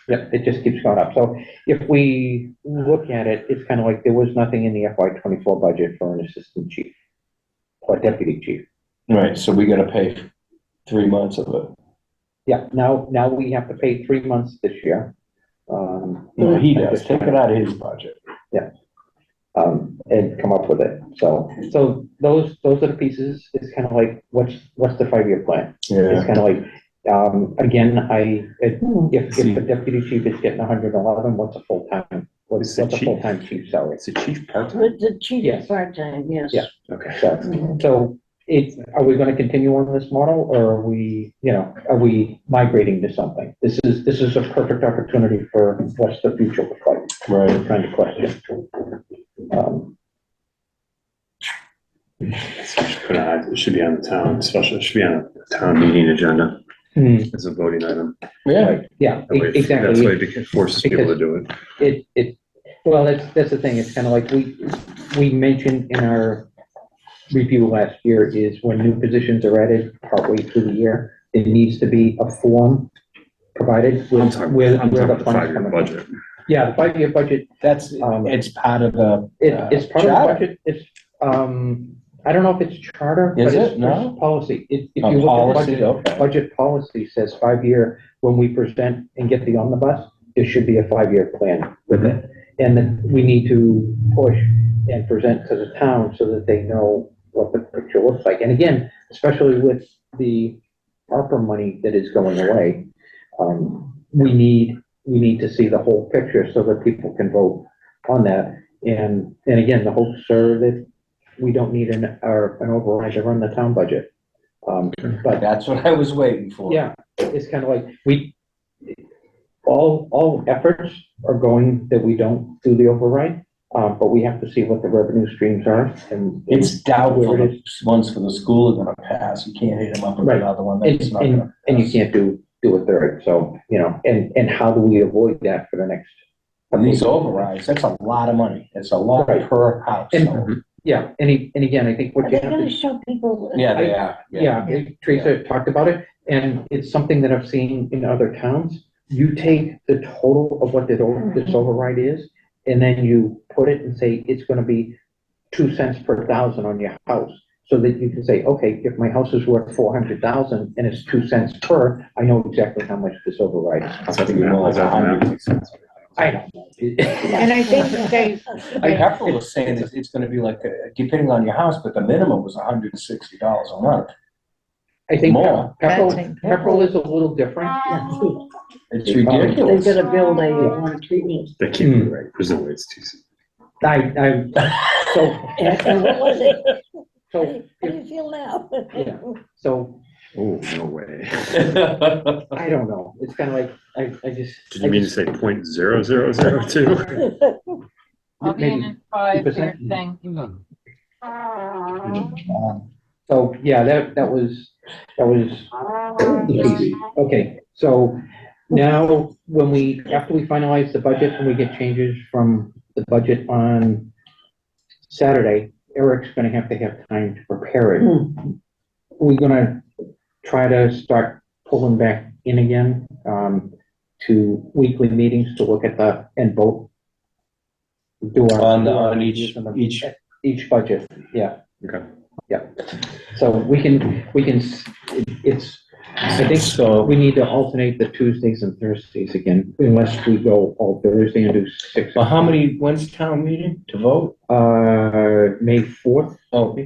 it just keeps going up. So if we look at it, it's kind of like there was nothing in the FY 24 budget for an assistant chief or deputy chief. Right, so we gotta pay 3 months of it. Yeah, now we have to pay 3 months this year. No, he does, take it out of his budget. And come up with it. So those are the pieces. It's kind of like, what's the 5-year plan? It's Yeah. kind of like, Again, if the deputy chief is getting 111, what's a full-time, what's Is the a chief- full-time chief salary? Is the chief part-time? But the chief Yes. is part-time, yes. Yeah. Okay. So are we gonna continue on this model, or are we, are we migrating to something? This is a perfect opportunity for what's the future look like, Right. kind of question. It should be on the town, especially, it should be on a town meeting agenda as a voting item. Yeah. Right, yeah, That way- exactly. That's why it forces people to do it. Well, that's the thing, it's kind of like we mentioned in our review last year is when new positions are added partway through the year, there needs to be a form provided I'm with, talking where about the the funds five-year coming from. budget. Yeah, the 5-year budget, That's, it's part of the. it's part of the charter. budget, it's, I don't know if it's charter, but Is it's it? No? it's policy. If A you look at policy, budget, okay. budget policy says 5-year, when we present and get the omnibus, there should be a 5-year plan with it. And then we need to push and present to the town so that they know what the picture looks like. And again, especially with the ARPA money that is going away, we need to see the whole picture so that people can vote on that. And again, the hopes are that we don't need an override to run the town budget. But That's what I was waiting for. yeah, it's kind of like, all efforts are going that we don't do the override, but we have to see what the revenue streams are, and It's doubtful Where it the ones for the school are gonna pass. You can't hit them up with Right. another one And, that's not gonna. and you pass. can't do a third, so, and how do we avoid that for the next? And these overrides, that's a lot of money. It's a lot Right. per house. And- so- Yeah, and again, I think what Are you they have gonna to, show people? Yeah, they are. yeah, Teresa talked about it, and it's something that I've seen in other towns. You take the total of what this override is, and then you put it and say, it's gonna be 2 cents per thousand on your house. So that you can say, okay, if my house is worth 400,000 and it's 2 cents per, I know exactly how much this override is. Is that the amount? Is that the amount? 2 cents? I don't know. And I think Like Pepperell was saying, it's gonna be like, depending on your house, but the minimum was $160 a month. I think More. Pepperell is a little different. It's They've ridiculous. gotta build a treatment. That can't be right. Presumably it's 2 cents. So, And what was it? so, How do you feel now? yeah, so, Oh, no way. I don't know, it's kind of like, I just. Did you mean to say 0.0002? I'll be in Maybe a 5-year 2%. thing. So, yeah, that was easy. Okay, so now, after we finalize the budget and we get changes from the budget on Saturday, Eric's gonna have to have time to prepare it. We're gonna try to start pulling back in again, to weekly meetings to look at and vote. Do our. On each budget, yeah. Okay. So we can, I think So, we need to alternate the Tuesdays and Thursdays again, unless we go all Thursday and do 6. well, when's town meeting to vote? May 4th? Oh,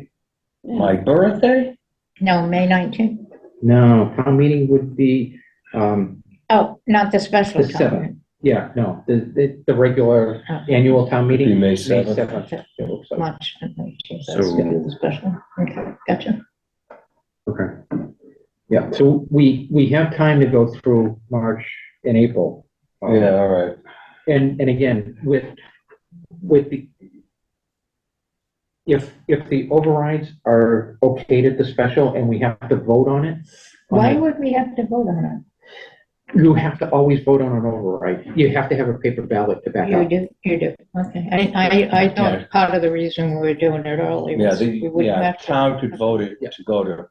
my birthday? No, May 19th. No, town meeting would be, Oh, not the special The time. yeah, no, the regular annual town meeting. Be May May 7th. 7th, it looks like. March. So- The special. Okay, gotcha. Okay. Yeah, so we have time to go through March and April. Yeah, all right. And again, with the, if the overrides are okayed at the special and we have to vote on it, Why would we have to vote on it? you have to always vote on an override. You have to have a paper ballot to back up. You do, okay. I thought part of the reason we were doing it early Yeah, was we wouldn't have to. town could vote it Yeah. to go to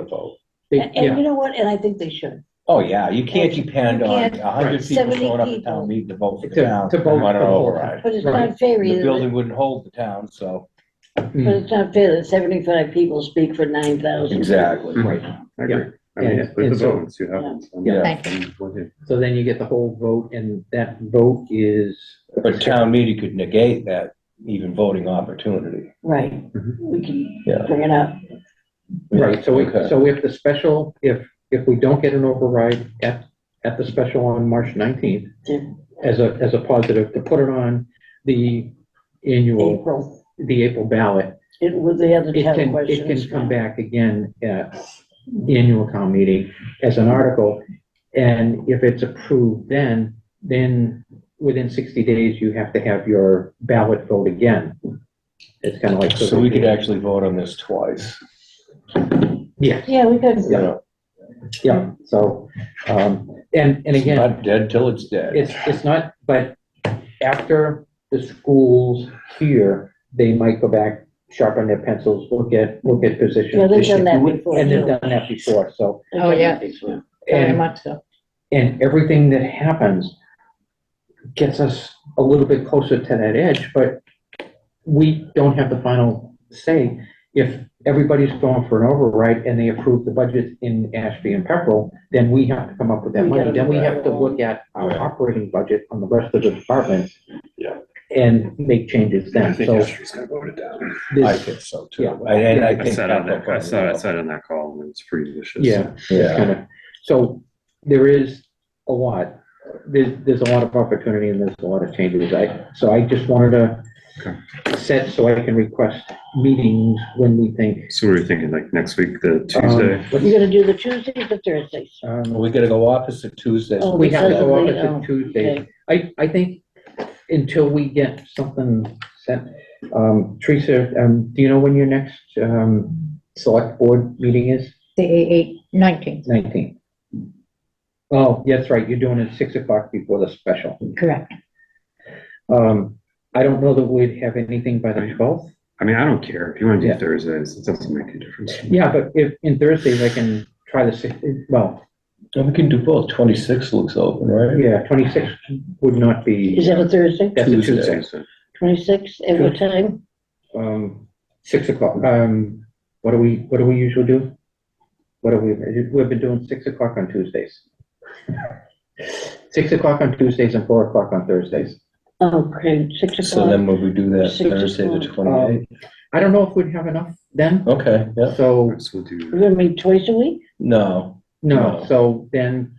vote. They- And Yeah, you know what, and I think they should. Oh, yeah, you can't depend You on can't- 100 people 70 showing up at people. town meeting to vote for the To- town. to vote on an for the whole override. But it's Right. not fair The either. building wouldn't hold the town, so. But it's not fair that 75 people speak for 9,000. Exactly. right. I agree. I mean, And- yeah, put and the so- vote and see what happens. Yeah. Thank So then you get the whole vote, and that vote is. But town meeting could negate that even voting opportunity. Right, Mhm. we can Yeah. bring it up. Right, so Okay. so if the special, if if we don't get an override at the special on March 19th, Yeah. as a positive, to put it on the annual, April, the April ballot, with the other it town can questions. come back again at the annual town meeting as an article. And if it's approved then within 60 days, you have to have your ballot vote again. It's kind of like. So we could actually vote on this twice. Yeah, Yeah, we could. yeah, yeah, so, and again. Not dead till it's dead. It's not, but after the schools here, they might go back, sharpen their pencils, look at positions. Yeah, they've done that before. And they've done that before, so, Oh, yeah. Very and, much so. and everything that happens gets us a little bit closer to that edge, but we don't have the final say. If everybody's going for an override and they approve the budget in Ashby and Pepperell, then we have to come up with that We money. gotta Then we do have that. to look at our operating budget on the rest of the departments. Yeah. And make changes I then, think so. Ashley's gonna vote it down. I this- think so too. Yeah. And I I think. sat on that, Pepperell I saw probably it on that call, and it's pretty vicious. Yeah, Yeah. kind of, so there is a lot, there's a lot of opportunity and there's a lot of changes. So I just wanted to set so I can request meetings when we think. So what are you thinking, like next week, the Tuesday? You're gonna do the Tuesdays or Thursdays? We gotta go opposite Tuesdays. Oh, We have to go because of opposite the- Tuesday. okay. I think until we get something set, Teresa, do you know when your next, select board meeting is? The 19th, 19th. Oh, that's right, you're doing it at 6 o'clock before the special. correct. I don't know that we'd have anything by the 12th. I mean, I don't care, if you wanna do Yeah. Thursdays, it doesn't make a difference. Yeah, but if, in Thursdays, I can try the 6th, well, And we can do both. 26 looks open, right? yeah, 26 would not be. Is that a Thursday? That's a Tuesday. Tuesday. 26, at what time? 6 o'clock, what do we usually do? We've been doing 6 o'clock on Tuesdays. 6 o'clock on Tuesdays and 4 o'clock on Thursdays. Okay, 6 So o'clock. then will we do that 6 Thursday, the o'clock. 28th? I don't know if we'd have enough then, Okay, yeah. so, So we'll do, We're gonna meet twice a week? No, no, No. so then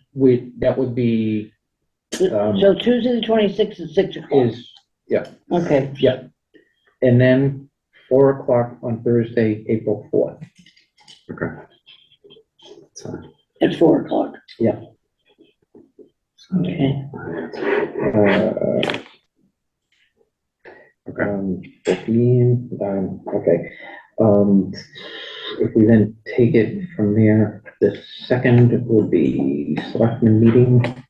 that would be, So Tuesday, the 26th at 6 o'clock? is, Okay, yeah. And then 4 o'clock on Thursday, April 4th. okay. That's fine. at 4 o'clock. Yeah. Okay. Okay. If we then take it from there, the second would be selectmen meeting.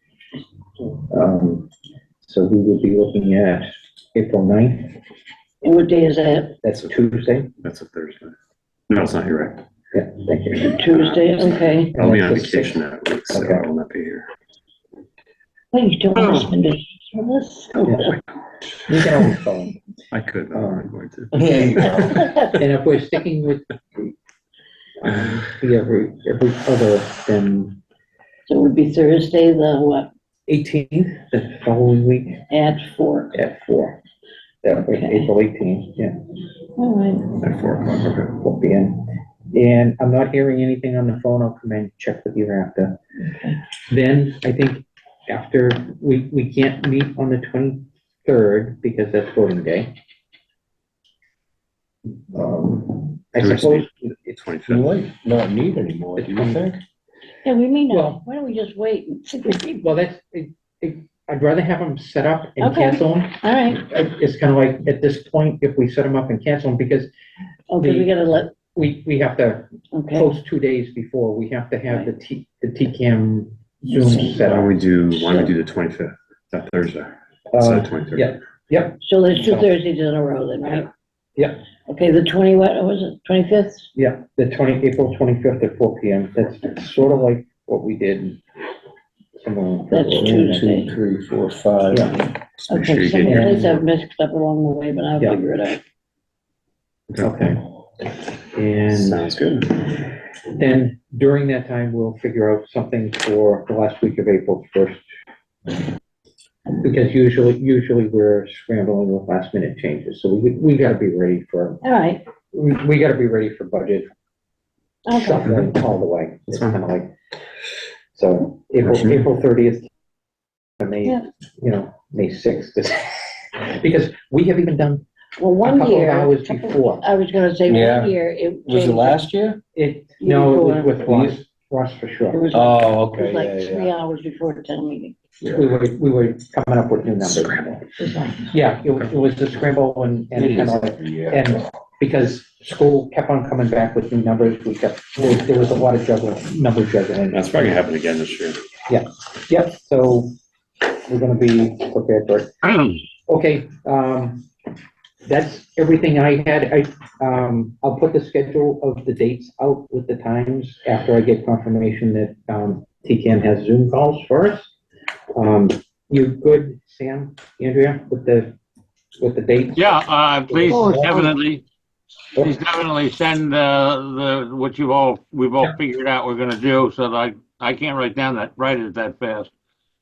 So we would be looking at April 9th, And what day is that? that's a Tuesday. That's a Thursday. No, it's not, you're right. Yeah, thank you. Tuesday, okay. I'll be on That's the vacation that week, so Okay. I will not be here. Well, you don't want to spend it for this? Yeah. You can always call them. I could, but I'm not going to. Yeah, you go. And if we're sticking with the every other, then So it would be Thursday, the what, 18th, the following week at 4? at 4. That would be Okay. April 18th, yeah, All right. At 4 o'clock, okay. 4 p.m. And I'm not hearing anything on the phone, I'll come in, check with you after. Then, I think, after, we can't meet on the 23rd, because that's voting day. I Thursday. suppose, It's We 25th. might not need anymore, do you think? Yeah, we may Well- not. Why don't we just wait and see? well, I'd rather have them set up and Okay. cancel them. All right. It's kind of like, at this point, if we set them up and cancel them, because Okay, we gotta let, we have to okay. post 2 days before, we have to have the TCAM Zoom set Why up. don't we do the 25th, that Thursday, instead of 23rd? yeah. Yep, So there's 2 Thursdays in a row then, right? Yep. Okay, the 20, what was it, 25th? yeah, April 25th at 4 p.m. That's sort of like what we did somewhere in That's February. Tuesday. 2, 3, 4, 5. Yeah. Just make sure Okay, you some get your- place I've mixed up along the way, but I'll Yeah. figure it out. Okay. And Sounds good. then during that time, we'll figure out something for the last week of April 1st. Because usually we're scrambling with last minute changes, so we gotta be ready for, All right, we gotta be ready for budget okay. shuffling all the way. It's That's fine. kind of like, So April 30th, May, Yeah. May 6th. Because we have even done Well, a one couple of year, hours before. I was gonna say, Yeah. one year, it Was it changed. last year? No, it was Before. with Ross for It sure. was Oh, like, it okay, was like yeah, 3 yeah. hours before the town meeting. We were coming up with new numbers. It was like, Yeah, it was the scramble and It kind is of like, every year. and because school kept on coming back with new numbers, there was a lot of number juggling. That's probably gonna happen again this year. Yep, so we're gonna be prepared for it. Okay, that's everything I had. I'll put the schedule of the dates out with the times after I get confirmation that, TCAM has Zoom calls for us. You good, Sam, Andrea, with the dates? Yeah, please Oh, definitely send, what we've all figured out we're gonna do, so that I can't write it that fast.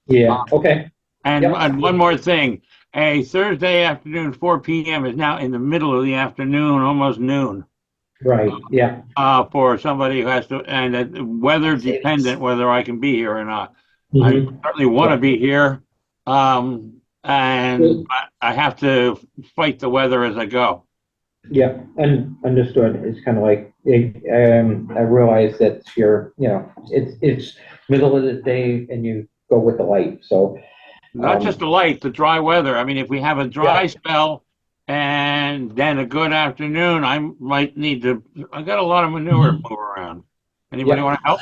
Yeah, okay, And, Yep. and one more thing, a Thursday afternoon, 4 PM is now in the middle of the afternoon, almost noon. right, yeah, For somebody who has to, and weather dependent, whether I can be here or not. I mhm, certainly want to be here, and I have to fight the weather as I go. yeah, and understood. It's kind of like, I realize that it's middle of the day and you go with the light, so. Not just the light, the dry weather. I mean, if we have a dry spell and then a good afternoon, I might need to, I got a lot of manure to move around. Anybody Yeah. want to help?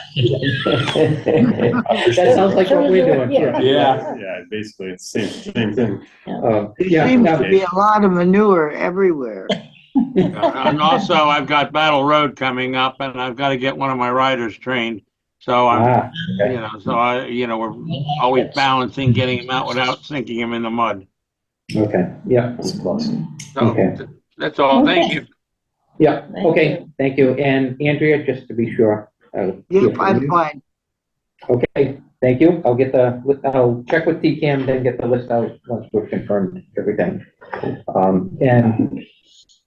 That sounds like what we're doing. Yeah. Yeah, basically, it's the same thing. There Yeah, seems no, to be a lot of manure everywhere. And also, I've got Battle Road coming up, and I've got to get one of my riders trained. So I'm, we're always balancing getting him out without sinking him in the mud. okay, yeah, It's close. So Okay. that's all. Thank you. yeah, Thank okay, thank you. And Andrea, just to be sure. Yep, I'm fine. Okay, thank you. I'll check with TCAM, then get the list out once we've confirmed everything. And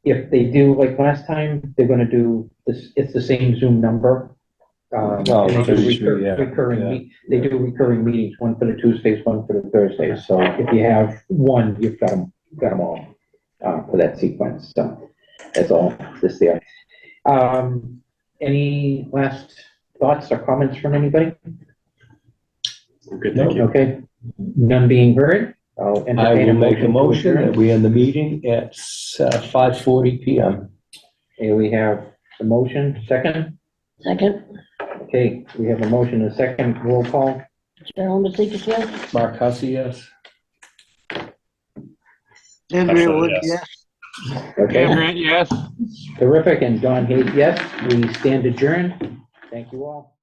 if they do, like last time, they're gonna do this, it's the same Zoom number. Oh, And they do 32, yeah, they do recurring meetings, one for the Tuesdays, one for the Thursdays. So if you have one, you've got them all, for that sequence. So that's all this there. Any last thoughts or comments from anybody? Good, thank you. Okay, none being heard, I'll I entertain will a make a motion to motion adjourn. that we end the meeting at 5:40 PM. Here we have the motion, second. second, Okay, we have a motion, a second, roll call. Cheryl Mazeikis, yes? Mark Hussey, yes? Andrea Wood, yes. yes. Dan Okay, Grant, yes? terrific, and Don Hayes, yes, we stand adjourned. Thank you all.